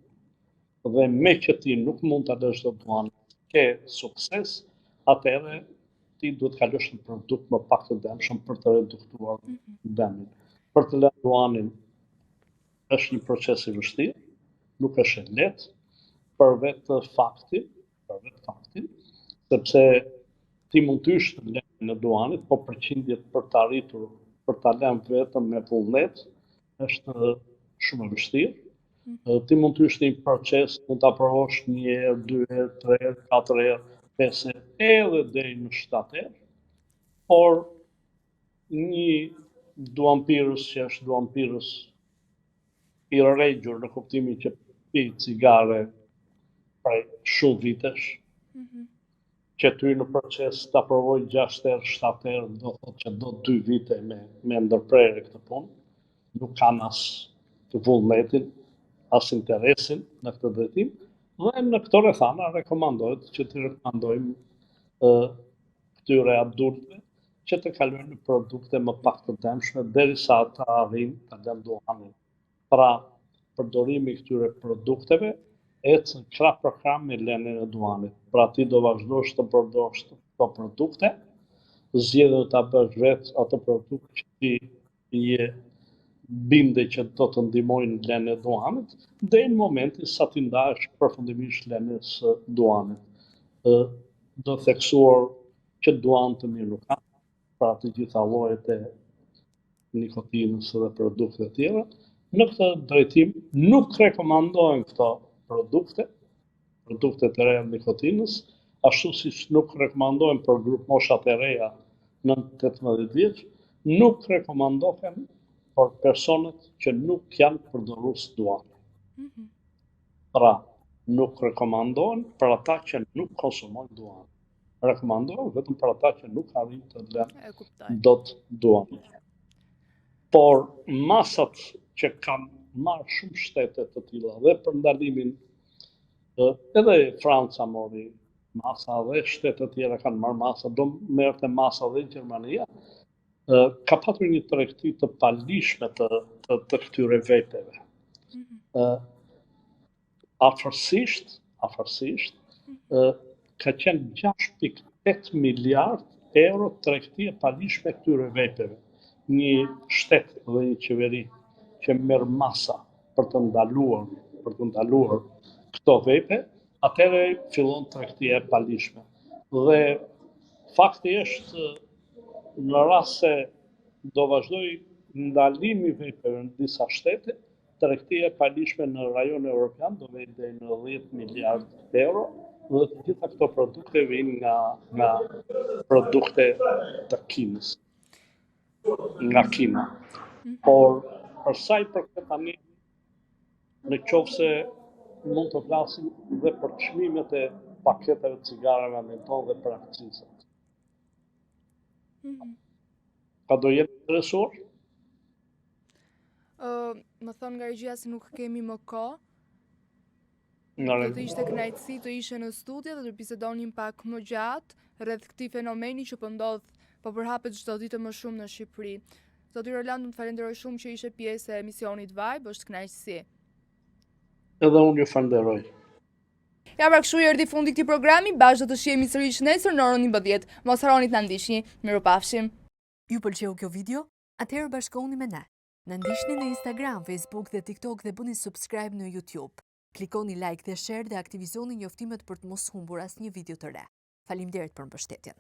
dhe me që ti nuk mund të lësh do duanin ke sukses, atëherë ti duhet kalosh në produkt më pak të dëmshëm për të reduktuar dëmin. Për të lënë duanin është një proces i vështirë, nuk është e lehtë për vetë faktin, sepse ti mund të ysh të lënë në duanit, po përqindjet për të arritur, për të lënë vetëm me vullnet, është shumë e vështirë. Ti mund të ysh një proces, mund të aprovosh 1 herë, 2 herë, 3 herë, 4 herë, 5 herë, edhe deri në 7 herë, por një duanpirës që është duanpirës i rregjur në kuptimin që pi cigare prej shumë vitesh, që ty në proces të aprovoj 6 herë, 7 herë, do thotë që do 2 vite me ndërprerje këtë punë, nuk kanë as të vullnetin, as interesin në këtë drejtim, dhe në këto rrethana rekomandohet që të rekomandojmë këtyre adultëve që të kalojnë në produkte më pak të dëmshme derisa të arrijnë të lënë duanin. Pra, përdorimi i këtyre produkteve ecën krah për krah me lënien e duanit. Pra ti do vazhdosh të përdorësh këto produkte, zgjedhur ta bësh vetë ato produkte që ti je binde që do të ndihmojnë në lënien e duanit, deri në momentin sa ti ndahesh përfundimisht lënies së duanit. Do theksuar që duan të mirë nuk kanë, pra të gjitha llojet e nikotinës dhe produkte të tjera. Në këtë drejtim nuk rekomandohen këto produkte të reja nikotinës, ashtu siç nuk rekomandohen për grup moshat e reja në 18 vjeç, nuk rekomandohen për personat që nuk janë përdorues duani. Pra, nuk rekomandohen për ata që nuk konsumojnë duan. Rekomandohen vetëm për ata që nuk arrin të lënë dot duan. Por masat që kanë marrë shumë shtete të tilla dhe për ndalimin, edhe Franca mori masa dhe shtete të tjera kanë marrë masa, do merrte masa dhe Gjermania, ka patur një tregti të palishme të këtyre vepeve. Afërsisht ka qenë 6.8 miliard euro tregti e palishme këtyre vepeve. Një shtet dhe një qeveri që merr masa për të ndaluar këto vepe, atëherë fillon tregtia e palishme. Dhe fakti është në rast se do vazhdoj ndalimi i vepeve në disa shtete, tregtia e palishme në rajon evropian do vijë deri në 10 miliard euro, dhe të gjitha këto produkte vijnë nga produkte të Kinës, nga Kina. Por për sa i përket tani, në qoftë se mund të flasim dhe për çmimet e paketeve të cigareve në tonë dhe për akcizat. Ka do jetë interesuar? Më thonë nga regjia se nuk kemi më kohë. Do të ishte kënaqësi të ishe në studio dhe të bisedonim pak më gjatë rreth këtij fenomeni që po ndodh, po përhapet çdo ditë më shumë në Shqipëri. Zoti Roland, unë falenderoj shumë që ishe pjesë e emisionit Vibe, është kënaqësi. Edhe unë ju falenderoj. Ja, pra kështu erdhi fundi këtij programi, bashkë do të shihemi sërish nesër në orën 11. Mos harroni të na ndiqni. Mirupafshim. Ju pëlqeu kjo video? Atëherë bashkohuni me ne. Na ndiqni në Instagram, Facebook dhe TikTok dhe bëni subscribe në YouTube. Klikoni like dhe share dhe aktivizoni njoftimet për të mos humbur asnjë video të re. Faleminderit për mbështetjen.